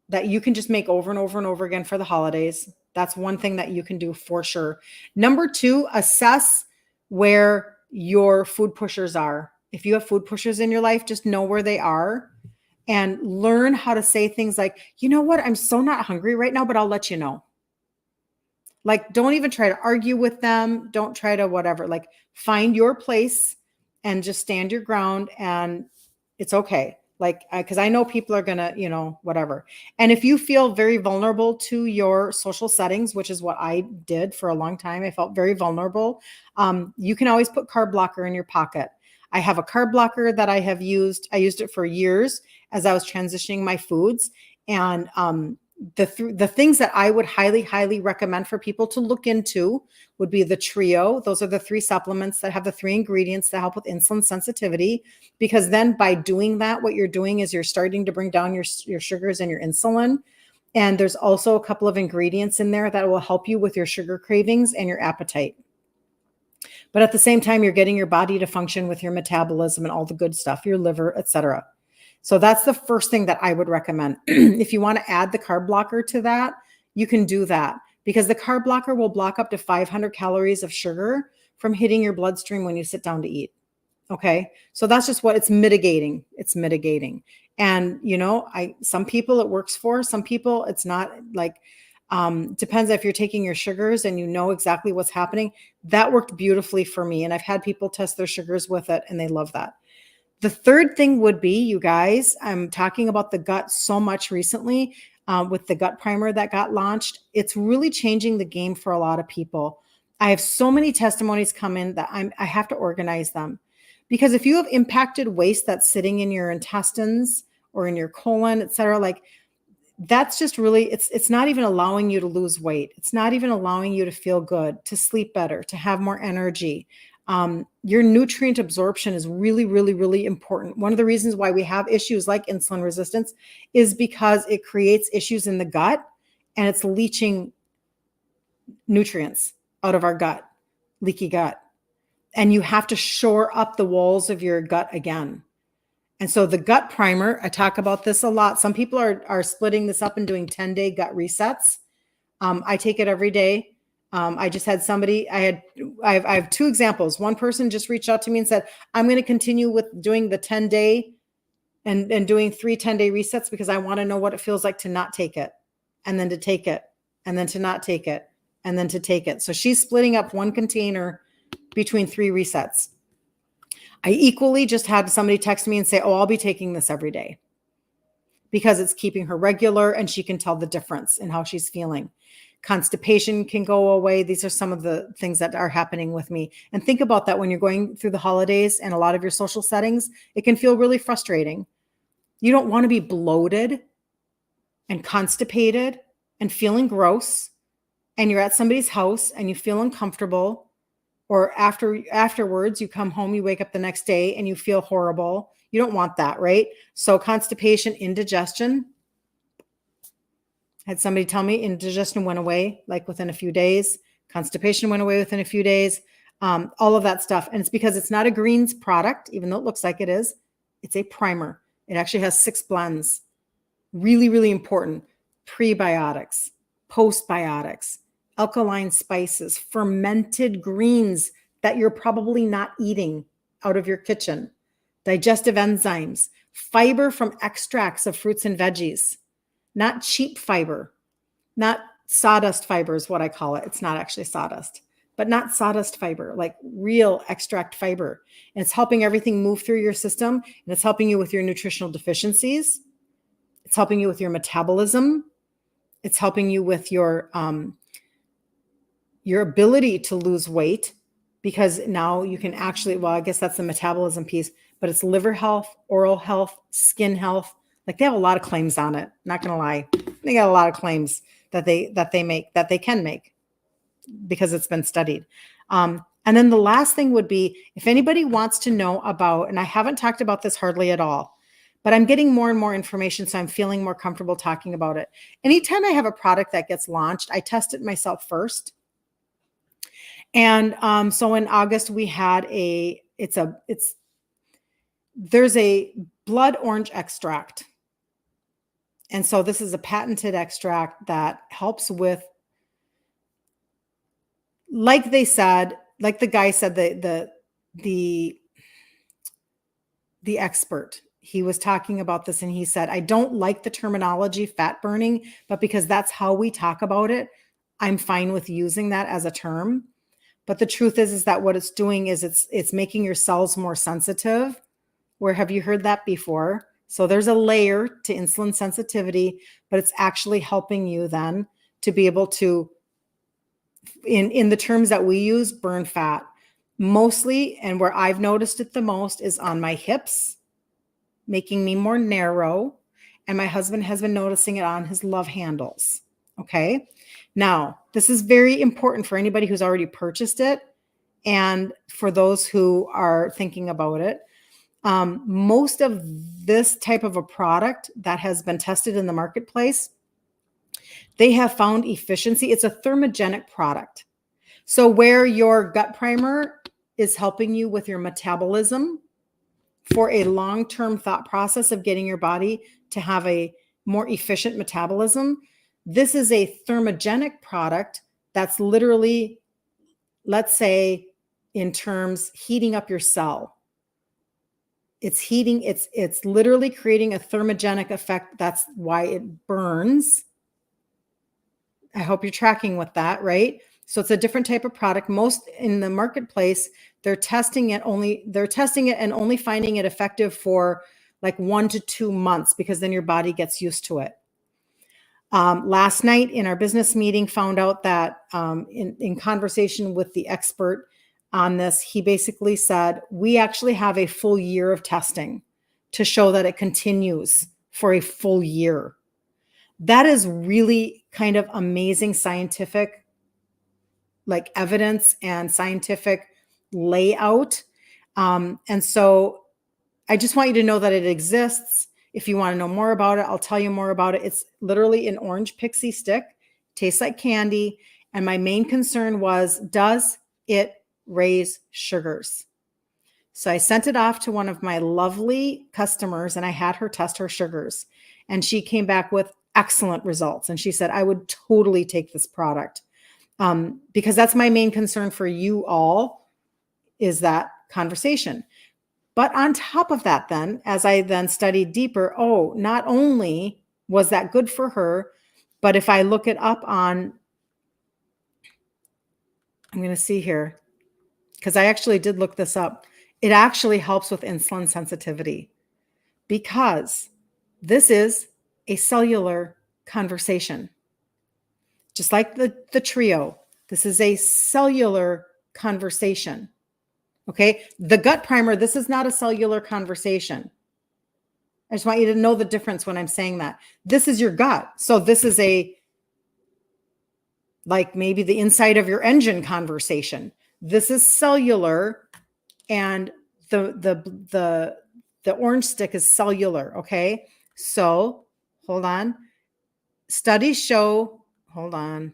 that you can just make over and over and over again for the holidays. That's one thing that you can do for sure. Number 2, assess where your food pushers are. If you have food pushers in your life, just know where they are and learn how to say things like, you know what, I'm so not hungry right now, but I'll let you know. Like, don't even try to argue with them. Don't try to whatever, like find your place and just stand your ground, and it's okay. Like, because I know people are going to, whatever. And if you feel very vulnerable to your social settings, which is what I did for a long time, I felt very vulnerable. You can always put carb blocker in your pocket. I have a carb blocker that I have used. I used it for years as I was transitioning my foods. And the things that I would highly, highly recommend for people to look into would be the trio. Those are the 3 supplements that have the 3 ingredients that help with insulin sensitivity. Because then by doing that, what you're doing is you're starting to bring down your sugars and your insulin. And there's also a couple of ingredients in there that will help you with your sugar cravings and your appetite. But at the same time, you're getting your body to function with your metabolism and all the good stuff, your liver, etc. So that's the first thing that I would recommend. If you want to add the carb blocker to that, you can do that, because the carb blocker will block up to 500 calories of sugar from hitting your bloodstream when you sit down to eat. Okay. So that's just what it's mitigating. It's mitigating. And, some people it works for, some people it's not. Like, depends if you're taking your sugars and you know exactly what's happening. That worked beautifully for me. And I've had people test their sugars with it and they love that. The third thing would be, you guys, I'm talking about the gut so much recently with the gut primer that got launched. It's really changing the game for a lot of people. I have so many testimonies come in that I have to organize them, because if you have impacted waste that's sitting in your intestines or in your colon, et cetera, like, that's just really, it's not even allowing you to lose weight. It's not even allowing you to feel good, to sleep better, to have more energy. Your nutrient absorption is really, really, really important. One of the reasons why we have issues like insulin resistance is because it creates issues in the gut and it's leaching nutrients out of our gut, leaky gut. And you have to shore up the walls of your gut again. And so the gut primer, I talk about this a lot. Some people are splitting this up and doing 10-day gut resets. I take it every day. I just had somebody, I have two examples. One person just reached out to me and said, I'm going to continue with doing the 10-day and doing 3 10-day resets because I want to know what it feels like to not take it, and then to take it, and then to not take it, and then to take it. So she's splitting up one container between 3 resets. I equally just had somebody text me and say, oh, I'll be taking this every day because it's keeping her regular and she can tell the difference in how she's feeling. Constipation can go away. These are some of the things that are happening with me. And think about that when you're going through the holidays and a lot of your social settings, it can feel really frustrating. You don't want to be bloated and constipated and feeling gross, and you're at somebody's house and you feel uncomfortable, or afterwards you come home, you wake up the next day and you feel horrible. You don't want that, right? So constipation, indigestion. I had somebody tell me indigestion went away like within a few days. Constipation went away within a few days. All of that stuff. And it's because it's not a greens product, even though it looks like it is. It's a primer. It actually has 6 blends. Really, really important. Prebiotics, postbiotics, alkaline spices, fermented greens that you're probably not eating out of your kitchen, digestive enzymes, fiber from extracts of fruits and veggies, not cheap fiber, not sawdust fiber is what I call it. It's not actually sawdust, but not sawdust fiber, like real extract fiber. And it's helping everything move through your system, and it's helping you with your nutritional deficiencies. It's helping you with your metabolism. It's helping you with your ability to lose weight, because now you can actually, well, I guess that's the metabolism piece, but it's liver health, oral health, skin health. Like, they have a lot of claims on it. Not going to lie. They got a lot of claims that they can make because it's been studied. And then the last thing would be, if anybody wants to know about, and I haven't talked about this hardly at all, but I'm getting more and more information, so I'm feeling more comfortable talking about it. Anytime I have a product that gets launched, I test it myself first. And so in August, we had there's a blood orange extract. And so this is a patented extract that helps with, like they said, like the guy said, the expert, he was talking about this and he said, I don't like the terminology fat burning, but because that's how we talk about it, I'm fine with using that as a term. But the truth is that what it's doing is it's making your cells more sensitive. Where have you heard that before? So there's a layer to insulin sensitivity, but it's actually helping you then to be able to, in the terms that we use, burn fat. Mostly, and where I've noticed it the most, is on my hips, making me more narrow. And my husband has been noticing it on his love handles. Okay. Now, this is very important for anybody who's already purchased it and for those who are thinking about it. Most of this type of a product that has been tested in the marketplace, they have found efficiency. It's a thermogenic product. So where your gut primer is helping you with your metabolism for a long-term thought process of getting your body to have a more efficient metabolism, this is a thermogenic product that's literally, let's say, in terms heating up your cell. It's heating, it's literally creating a thermogenic effect. That's why it burns. I hope you're tracking with that, right? So it's a different type of product. Most in the marketplace, they're testing it and only finding it effective for like 1 to 2 months, because then your body gets used to it. Last night in our business meeting, found out that in conversation with the expert on this, he basically said, we actually have a full year of testing to show that it continues for a full year. That is really kind of amazing scientific, like evidence and scientific layout. And so I just want you to know that it exists. If you want to know more about it, I'll tell you more about it. It's literally an orange pixie stick, tastes like candy. And my main concern was, does it raise sugars? So I sent it off to one of my lovely customers and I had her test her sugars. And she came back with excellent results. And she said, I would totally take this product, because that's my main concern for you all, is that conversation. But on top of that, then, as I then studied deeper, not only was that good for her, but if I look it up on, I'm going to see here, because I actually did look this up. It actually helps with insulin sensitivity, because this is a cellular conversation. Just like the trio, this is a cellular conversation. Okay. The gut primer, this is not a cellular conversation. I just want you to know the difference when I'm saying that. This is your gut. So this is like maybe the inside of your engine conversation. This is cellular, and the orange stick is cellular. Okay. So hold on. Studies show, hold on.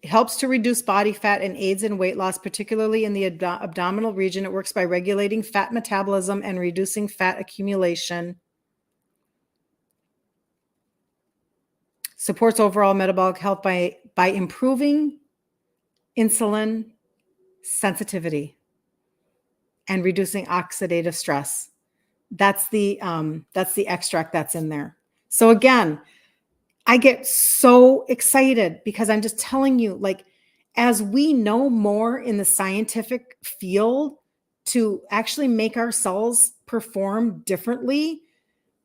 It helps to reduce body fat and aids in weight loss, particularly in the abdominal region. It works by regulating fat metabolism and reducing fat accumulation. Supports overall metabolic health by improving insulin sensitivity and reducing oxidative stress. That's the extract that's in there. So again, I get so excited because I'm just telling you, like, as we know more in the scientific field to actually make our cells perform differently,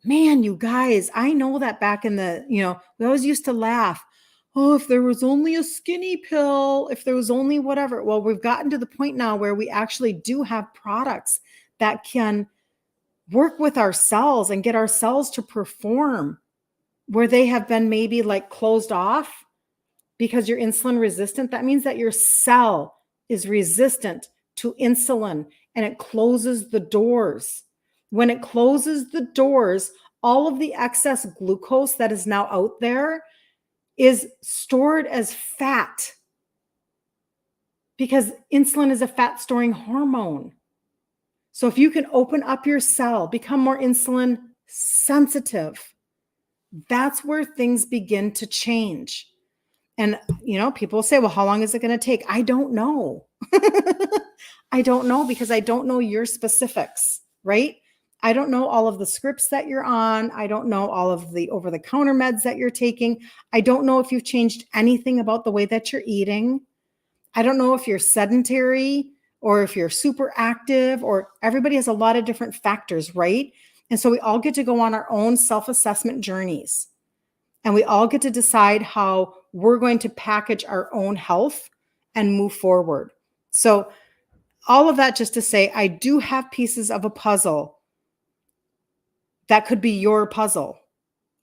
man, you guys, I know that back in the, we always used to laugh. Oh, if there was only a skinny pill, if there was only whatever. Well, we've gotten to the point now where we actually do have products that can work with our cells and get our cells to perform where they have been maybe like closed off because you're insulin resistant. That means that your cell is resistant to insulin and it closes the doors. When it closes the doors, all of the excess glucose that is now out there is stored as fat, because insulin is a fat storing hormone. So if you can open up your cell, become more insulin sensitive, that's where things begin to change. And, people say, well, how long is it going to take? I don't know. I don't know, because I don't know your specifics, right? I don't know all of the scripts that you're on. I don't know all of the over-the-counter meds that you're taking. I don't know if you've changed anything about the way that you're eating. I don't know if you're sedentary or if you're super active, or everybody has a lot of different factors, right? And so we all get to go on our own self-assessment journeys, and we all get to decide how we're going to package our own health and move forward. So all of that just to say, I do have pieces of a puzzle that could be your puzzle,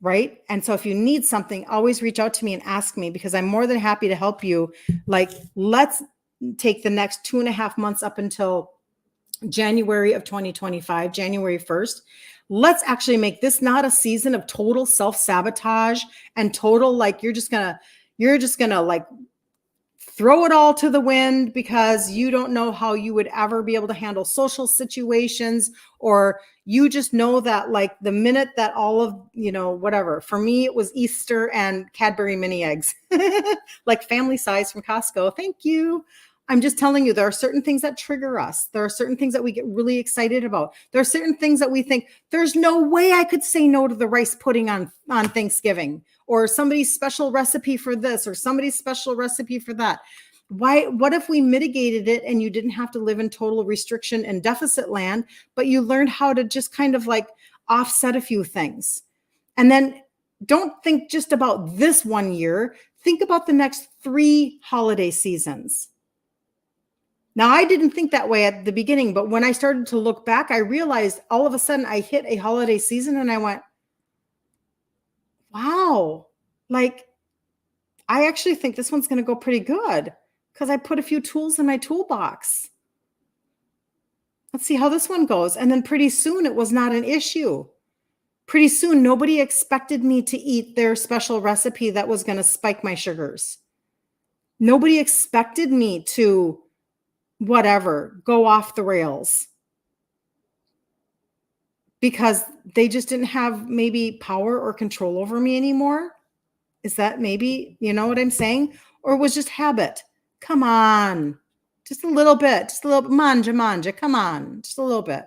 right? And so if you need something, always reach out to me and ask me, because I'm more than happy to help you. Like, let's take the next 2.5 months up until January of 2025, January 1st. Let's actually make this not a season of total self-sabotage and total, like, you're just gonna like throw it all to the wind because you don't know how you would ever be able to handle social situations, or you just know that, like, the minute that all of, whatever, for me, it was Easter and Cadbury mini eggs, like family size from Costco. Thank you. I'm just telling you, there are certain things that trigger us. There are certain things that we get really excited about. There are certain things that we think, there's no way I could say no to the rice pudding on Thanksgiving, or somebody's special recipe for this, or somebody's special recipe for that. What if we mitigated it and you didn't have to live in total restriction and deficit land, but you learned how to just kind of like offset a few things? And then don't think just about this one year. Think about the next 3 holiday seasons. Now, I didn't think that way at the beginning, but when I started to look back, I realized all of a sudden I hit a holiday season and I went, wow, like, I actually think this one's going to go pretty good because I put a few tools in my toolbox. Let's see how this one goes. And then pretty soon it was not an issue. Pretty soon, nobody expected me to eat their special recipe that was going to spike my sugars. Nobody expected me to whatever, go off the rails, because they just didn't have maybe power or control over me anymore. Is that maybe, you know what I'm saying? Or it was just habit. Come on, just a little bit, manja, come on, just a little bit.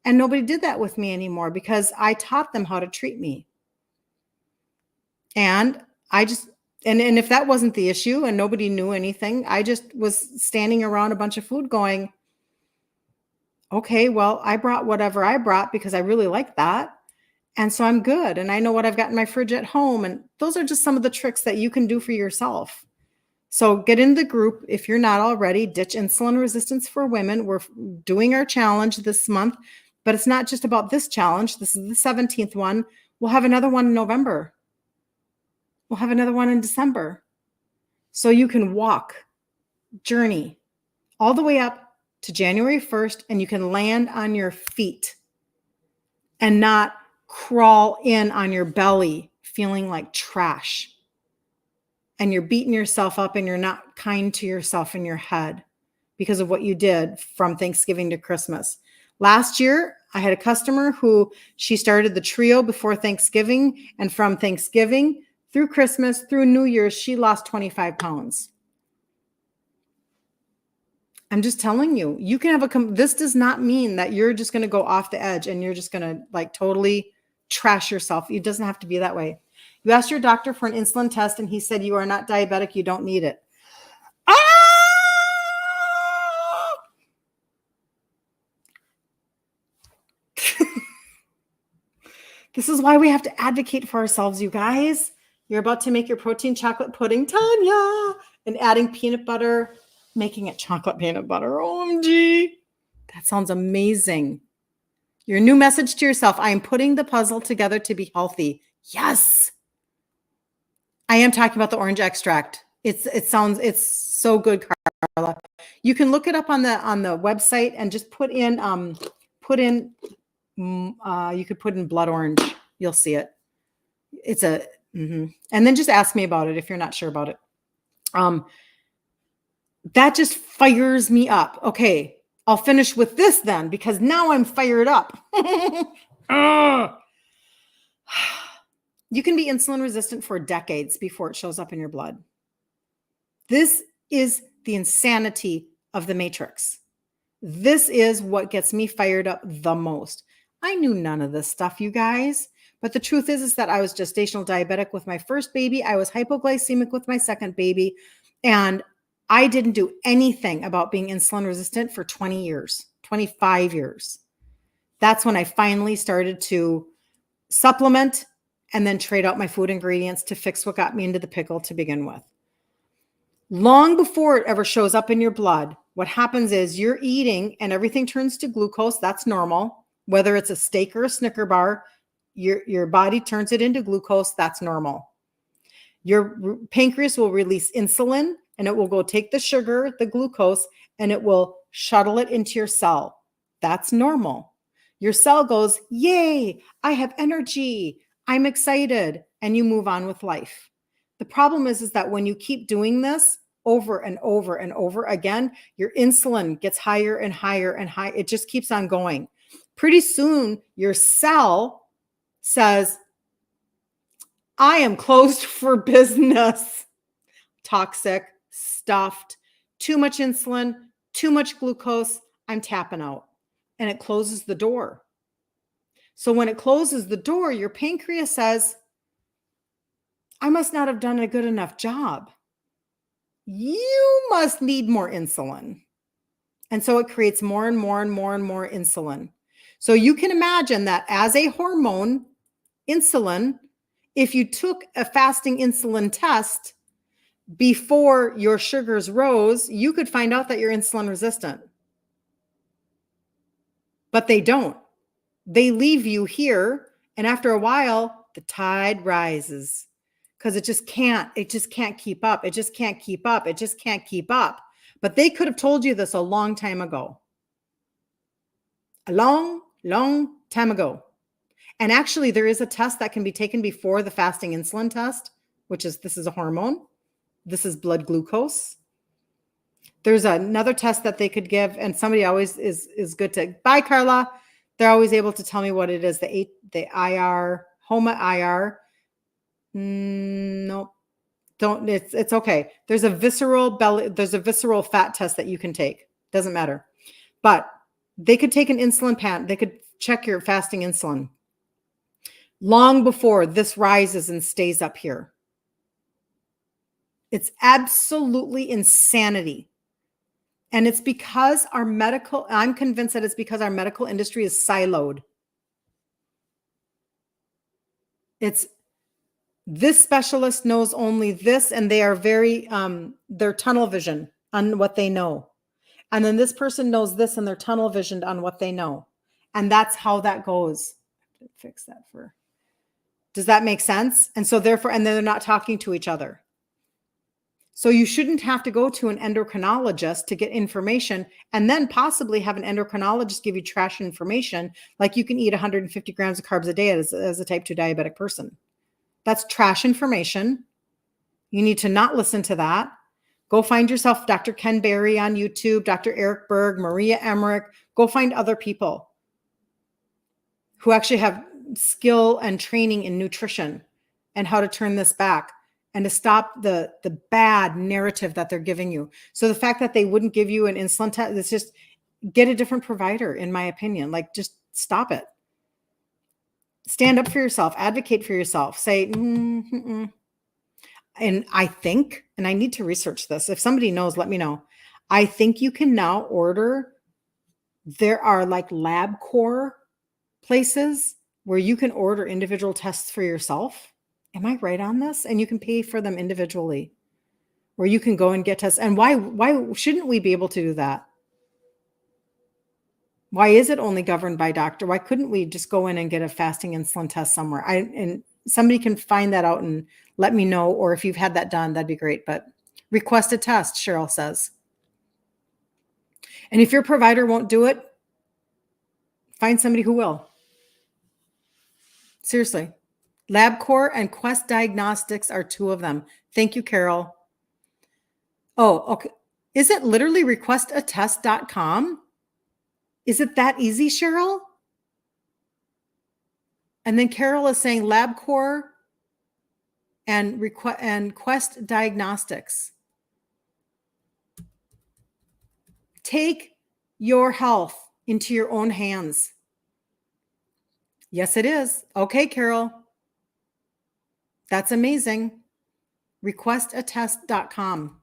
And nobody did that with me anymore because I taught them how to treat me. And I just, and if that wasn't the issue and nobody knew anything, I just was standing around a bunch of food going, okay, well, I brought whatever I brought because I really like that. And so I'm good. And I know what I've got in my fridge at home. And those are just some of the tricks that you can do for yourself. So get in the group. If you're not already, Ditch Insulin Resistance for Women. We're doing our challenge this month, but it's not just about this challenge. This is the 17th one. We'll have another one in November. We'll have another one in December. So you can journey all the way up to January 1st, and you can land on your feet and not crawl in on your belly feeling like trash. And you're beating yourself up and you're not kind to yourself in your head because of what you did from Thanksgiving to Christmas. Last year, I had a customer who she started the trio before Thanksgiving, and from Thanksgiving through Christmas, through New Year's, she lost 25 pounds. I'm just telling you, you can have this does not mean that you're just going to go off the edge and you're just going to like totally trash yourself. It doesn't have to be that way. You asked your doctor for an insulin test and he said you are not diabetic. You don't need it. Ah! This is why we have to advocate for ourselves, you guys. You're about to make your protein chocolate pudding, Tanya, and adding peanut butter, making it chocolate peanut butter. OMG. That sounds amazing. Your new message to yourself: I am putting the puzzle together to be healthy. Yes. I am talking about the orange extract. It's so good, Carla. You can look it up on the website and just put in you could put in blood orange. You'll see it. It's and then just ask me about it if you're not sure about it. That just fires me up. Okay, I'll finish with this then, because now I'm fired up. You can be insulin resistant for decades before it shows up in your blood. This is the insanity of the matrix. This is what gets me fired up the most. I knew none of this stuff, you guys. But the truth is that I was gestational diabetic with my first baby. I was hypoglycemic with my second baby. And I didn't do anything about being insulin resistant for 20 years, 25 years. That's when I finally started to supplement and then trade out my food ingredients to fix what got me into the pickle to begin with. Long before it ever shows up in your blood, what happens is you're eating and everything turns to glucose. That's normal. Whether it's a steak or a Snicker bar, your body turns it into glucose. That's normal. Your pancreas will release insulin and it will go take the sugar, the glucose, and it will shuttle it into your cell. That's normal. Your cell goes, yay, I have energy. I'm excited. And you move on with life. The problem is that when you keep doing this over and over and over again, your insulin gets higher and higher and higher. It just keeps on going. Pretty soon, your cell says, I am closed for business. Toxic, stuffed, too much insulin, too much glucose. I'm tapping out. And it closes the door. So when it closes the door, your pancreas says, I must not have done a good enough job. You must need more insulin. And so it creates more and more and more and more insulin. So you can imagine that as a hormone, insulin, if you took a fasting insulin test before your sugars rose, you could find out that you're insulin resistant. But they don't. They leave you here. And after a while, the tide rises because it just can't keep up. It just can't keep up. It just can't keep up. But they could have told you this a long time ago. A long, long time ago. And actually, there is a test that can be taken before the fasting insulin test, this is a hormone. This is blood glucose. There's another test that they could give, and somebody always is good to, bye, Carla. They're always able to tell me what it is, the IR, HOMA IR. Nope. Don't, it's okay. There's a visceral fat test that you can take. Doesn't matter. But they could take an insulin pen. They could check your fasting insulin long before this rises and stays up here. It's absolutely insanity. And it's because I'm convinced that it's because our medical industry is siloed. It's this specialist knows only this, and they are they're tunnel vision on what they know. And then this person knows this, and they're tunnel visioned on what they know. And that's how that goes. Fix that does that make sense? And so therefore, and then they're not talking to each other. So you shouldn't have to go to an endocrinologist to get information and then possibly have an endocrinologist give you trash information, like you can eat 150 grams of carbs a day as a type 2 diabetic person. That's trash information. You need to not listen to that. Go find yourself Dr. Ken Berry on YouTube, Dr. Eric Berg, Maria Emmerich. Go find other people who actually have skill and training in nutrition and how to turn this back and to stop the bad narrative that they're giving you. So the fact that they wouldn't give you an insulin test, it's just get a different provider, in my opinion. Like, just stop it. Stand up for yourself, advocate for yourself, say, And I think, and I need to research this. If somebody knows, let me know. I think you can now order, there are like LabCorp places where you can order individual tests for yourself. Am I right on this? And you can pay for them individually, where you can go and get tests. And why shouldn't we be able to do that? Why is it only governed by doctor? Why couldn't we just go in and get a fasting insulin test somewhere? And somebody can find that out and let me know, or if you've had that done, that'd be great. But request a test, Cheryl says. And if your provider won't do it, find somebody who will. Seriously. LabCorp and Quest Diagnostics are two of them. Thank you, Carol. Oh, okay. Is it literally requestatest.com? Is it that easy, Cheryl? And then Carol is saying LabCorp and Quest Diagnostics. Take your health into your own hands. Yes, it is. Okay, Carol. That's amazing. Requestatest.com.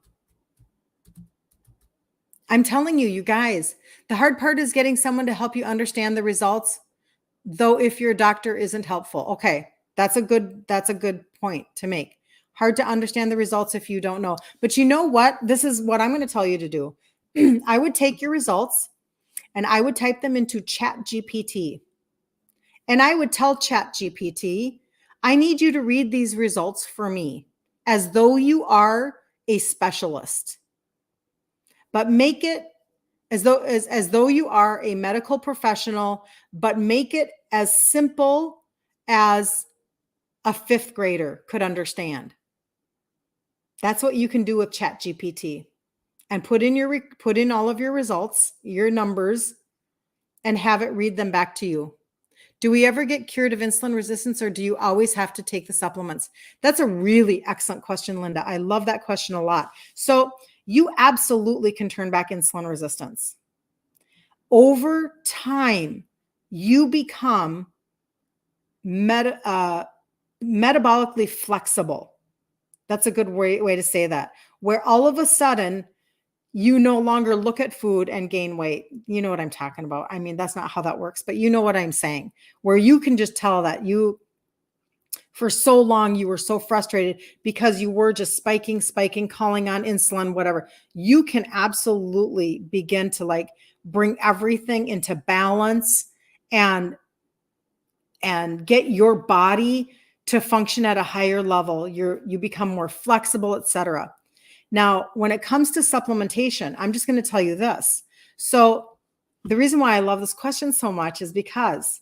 I'm telling you, you guys, the hard part is getting someone to help you understand the results, though if your doctor isn't helpful. Okay, that's a good point to make. Hard to understand the results if you don't know. But you know what? This is what I'm going to tell you to do. I would take your results and I would type them into ChatGPT. And I would tell ChatGPT, I need you to read these results for me as though you are a specialist. But make it as though you are a medical professional, but make it as simple as a fifth grader could understand. That's what you can do with ChatGPT, and put in all of your results, your numbers, and have it read them back to you. Do we ever get cured of insulin resistance, or do you always have to take the supplements? That's a really excellent question, Linda. I love that question a lot. So you absolutely can turn back insulin resistance. Over time, you become metabolically flexible. That's a good way to say that. Where all of a sudden, you no longer look at food and gain weight. You know what I'm talking about. I mean, that's not how that works, but you know what I'm saying, where you can just tell that for so long, you were so frustrated because you were just spiking, calling on insulin, whatever. You can absolutely begin to like bring everything into balance and get your body to function at a higher level. You become more flexible, etc. Now, when it comes to supplementation, I'm just going to tell you this. So the reason why I love this question so much is because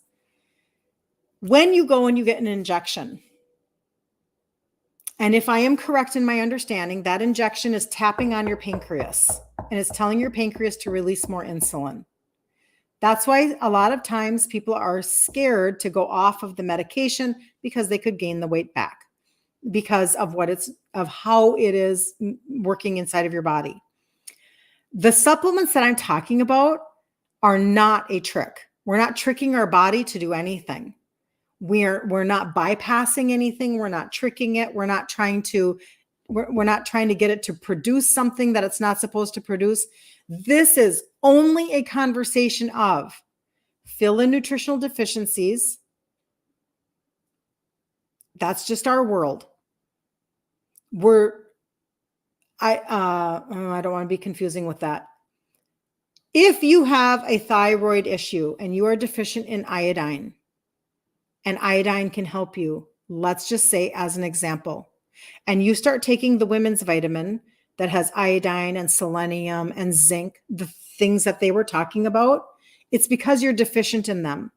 when you go and you get an injection, and if I am correct in my understanding, that injection is tapping on your pancreas and it's telling your pancreas to release more insulin. That's why a lot of times people are scared to go off of the medication, because they could gain the weight back because of how it is working inside of your body. The supplements that I'm talking about are not a trick. We're not tricking our body to do anything. We're not bypassing anything. We're not tricking it. We're not trying to get it to produce something that it's not supposed to produce. This is only a conversation of fill in nutritional deficiencies. That's just our world. I don't want to be confusing with that. If you have a thyroid issue and you are deficient in iodine, and iodine can help you, let's just say as an example, and you start taking the women's vitamin that has iodine and selenium and zinc, the things that they were talking about, it's because you're deficient in them.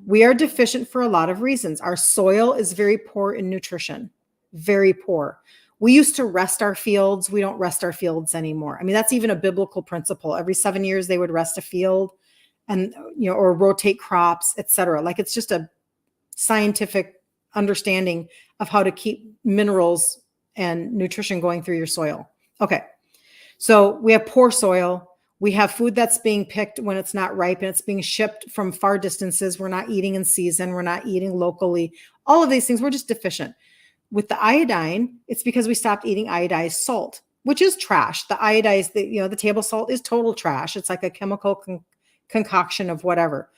We are deficient for a lot of reasons. Our soil is very poor in nutrition, very poor. We used to rest our fields. We don't rest our fields anymore. I mean, that's even a biblical principle. Every 7 years they would rest a field and, or rotate crops, etc. Like, it's just a scientific understanding of how to keep minerals and nutrition going through your soil. Okay. So we have poor soil. We have food that's being picked when it's not ripe and it's being shipped from far distances. We're not eating in season. We're not eating locally. All of these things, we're just deficient. With the iodine, it's because we stopped eating iodized salt, which is trash. The iodized, the table salt is total trash. It's like a chemical concoction of whatever.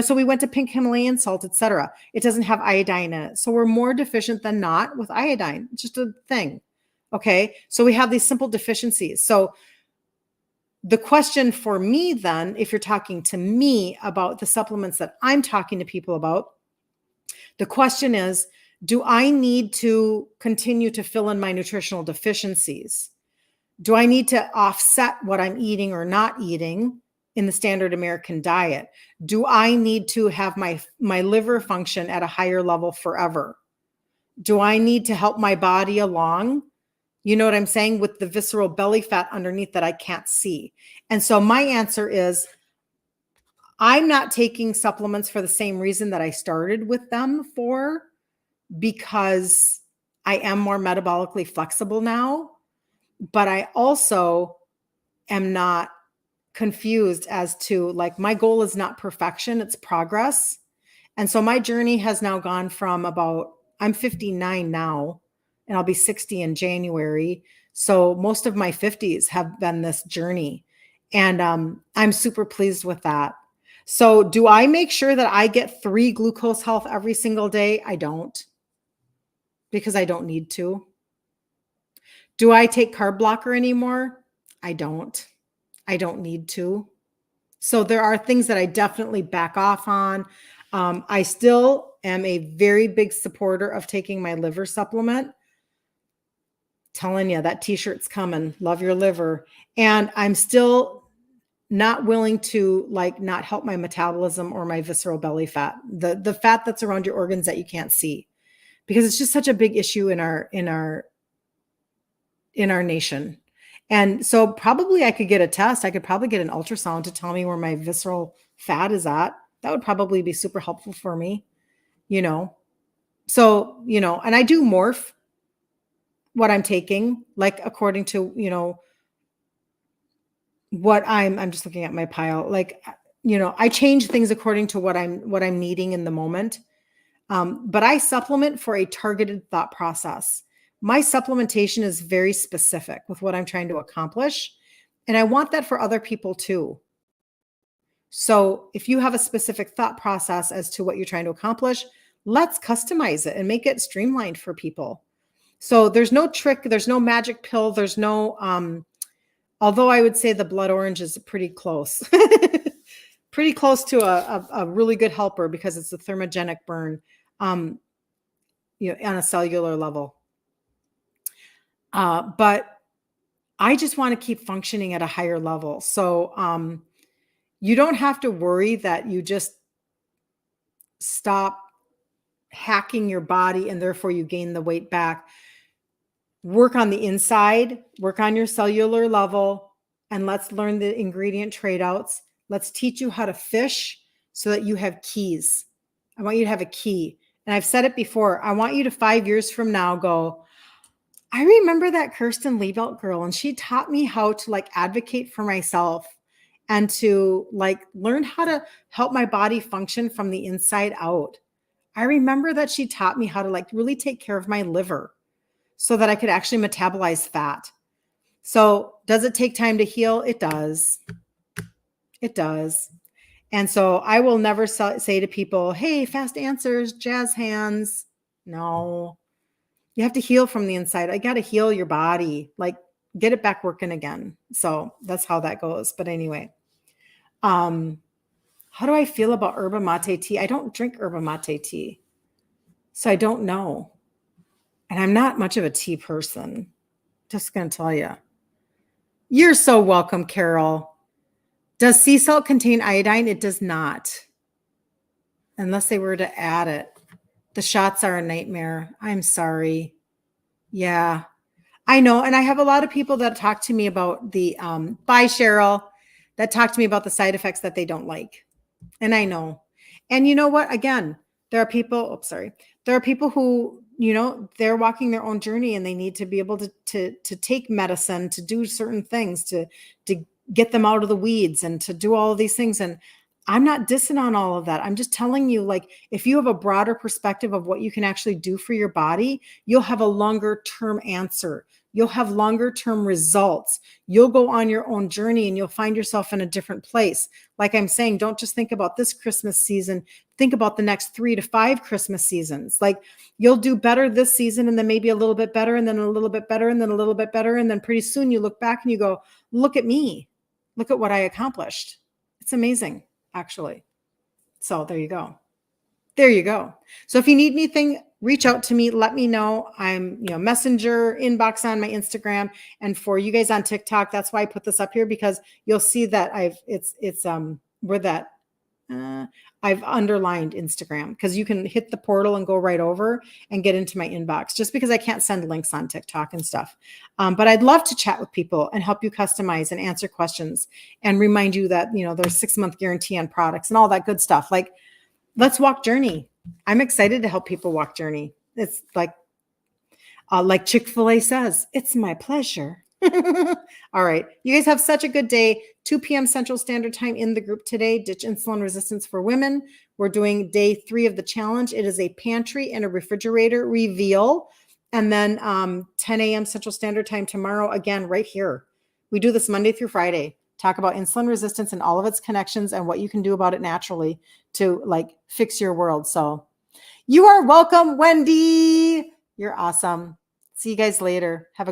So we went to pink Himalayan salt, etc. It doesn't have iodine in it. So we're more deficient than not with iodine. It's just a thing. Okay. So we have these simple deficiencies. So the question for me then, if you're talking to me about the supplements that I'm talking to people about, the question is, do I need to continue to fill in my nutritional deficiencies? Do I need to offset what I'm eating or not eating in the standard American diet? Do I need to have my liver function at a higher level forever? Do I need to help my body along? You know what I'm saying? With the visceral belly fat underneath that I can't see. And so my answer is, I'm not taking supplements for the same reason that I started with them for, because I am more metabolically flexible now, but I also am not confused as to, like, my goal is not perfection, it's progress. And so my journey has now gone from I'm 59 now, and I'll be 60 in January. So most of my 50s have been this journey, and I'm super pleased with that. So do I make sure that I get 3 glucose health every single day? I don't, because I don't need to. Do I take carb blocker anymore? I don't need to. So there are things that I definitely back off on. I still am a very big supporter of taking my liver supplement. Telling you, that t-shirt's coming. Love your liver. And I'm still not willing to like not help my metabolism or my visceral belly fat, the fat that's around your organs that you can't see, because it's just such a big issue in our nation. And so probably I could get a test. I could probably get an ultrasound to tell me where my visceral fat is at. That would probably be super helpful for me, you know. So, you know, and I do morph what I'm taking, like according to, you know, what I'm just looking at my pile. Like, you know, I change things according to what I'm needing in the moment. But I supplement for a targeted thought process. My supplementation is very specific with what I'm trying to accomplish. And I want that for other people too. So if you have a specific thought process as to what you're trying to accomplish, let's customize it and make it streamlined for people. So there's no trick, there's no magic pill, there's no, although I would say the blood orange is pretty close, pretty close to a really good helper because it's a thermogenic burn, you know, on a cellular level. But I just want to keep functioning at a higher level. So you don't have to worry that you just stop hacking your body and therefore you gain the weight back. Work on the inside, work on your cellular level, and let's learn the ingredient trade outs. Let's teach you how to fish so that you have keys. I want you to have a key. And I've said it before. I want you to 5 years from now go, I remember that Kirsten Liebelt girl, and she taught me how to like advocate for myself and to like learn how to help my body function from the inside out. I remember that she taught me how to like really take care of my liver so that I could actually metabolize fat. So does it take time to heal? It does. It does. And so I will never say to people, hey, fast answers, jazz hands. No, you have to heal from the inside. I got to heal your body, like get it back working again. So that's how that goes. But anyway, how do I feel about yerba mate tea? I don't drink yerba mate tea, so I don't know. And I'm not much of a tea person. Just going to tell you. You're so welcome, Carol. Does sea salt contain iodine? It does not. Unless they were to add it. The shots are a nightmare. I'm sorry. Yeah, I know. And I have a lot of people that talk to me about the, bye, Cheryl, that talk to me about the side effects that they don't like. And I know. And you know what? Again, there are people, there are people who, you know, they're walking their own journey and they need to be able to take medicine, to do certain things, to get them out of the weeds and to do all of these things. And I'm not dissing on all of that. I'm just telling you, like, if you have a broader perspective of what you can actually do for your body, you'll have a longer term answer. You'll have longer term results. You'll go on your own journey and you'll find yourself in a different place. Like I'm saying, don't just think about this Christmas season. Think about the next 3 to 5 Christmas seasons. Like you'll do better this season and then maybe a little bit better and then a little bit better and then a little bit better. And then pretty soon you look back and you go, look at me. Look at what I accomplished. It's amazing, actually. So there you go. There you go. So if you need anything, reach out to me. Let me know. I'm, you know, messenger, inbox on my Instagram. And for you guys on TikTok, that's why I put this up here, because you'll see that I've underlined Instagram, because you can hit the portal and go right over and get into my inbox, just because I can't send links on TikTok and stuff. But I'd love to chat with people and help you customize and answer questions and remind you that, you know, there's 6-month guarantee on products and all that good stuff. Like, let's walk journey. I'm excited to help people walk journey. It's like Chick-fil-A says, it's my pleasure. All right. You guys have such a good day. 2 p.m. Central Standard Time in the group today. Ditch insulin resistance for women. We're doing day 3 of the challenge. It is a pantry and a refrigerator reveal. And then 10 a.m. Central Standard Time tomorrow, again, right here. We do this Monday through Friday. Talk about insulin resistance and all of its connections and what you can do about it naturally to like fix your world. So you are welcome, Wendy. You're awesome. See you guys later. Have a great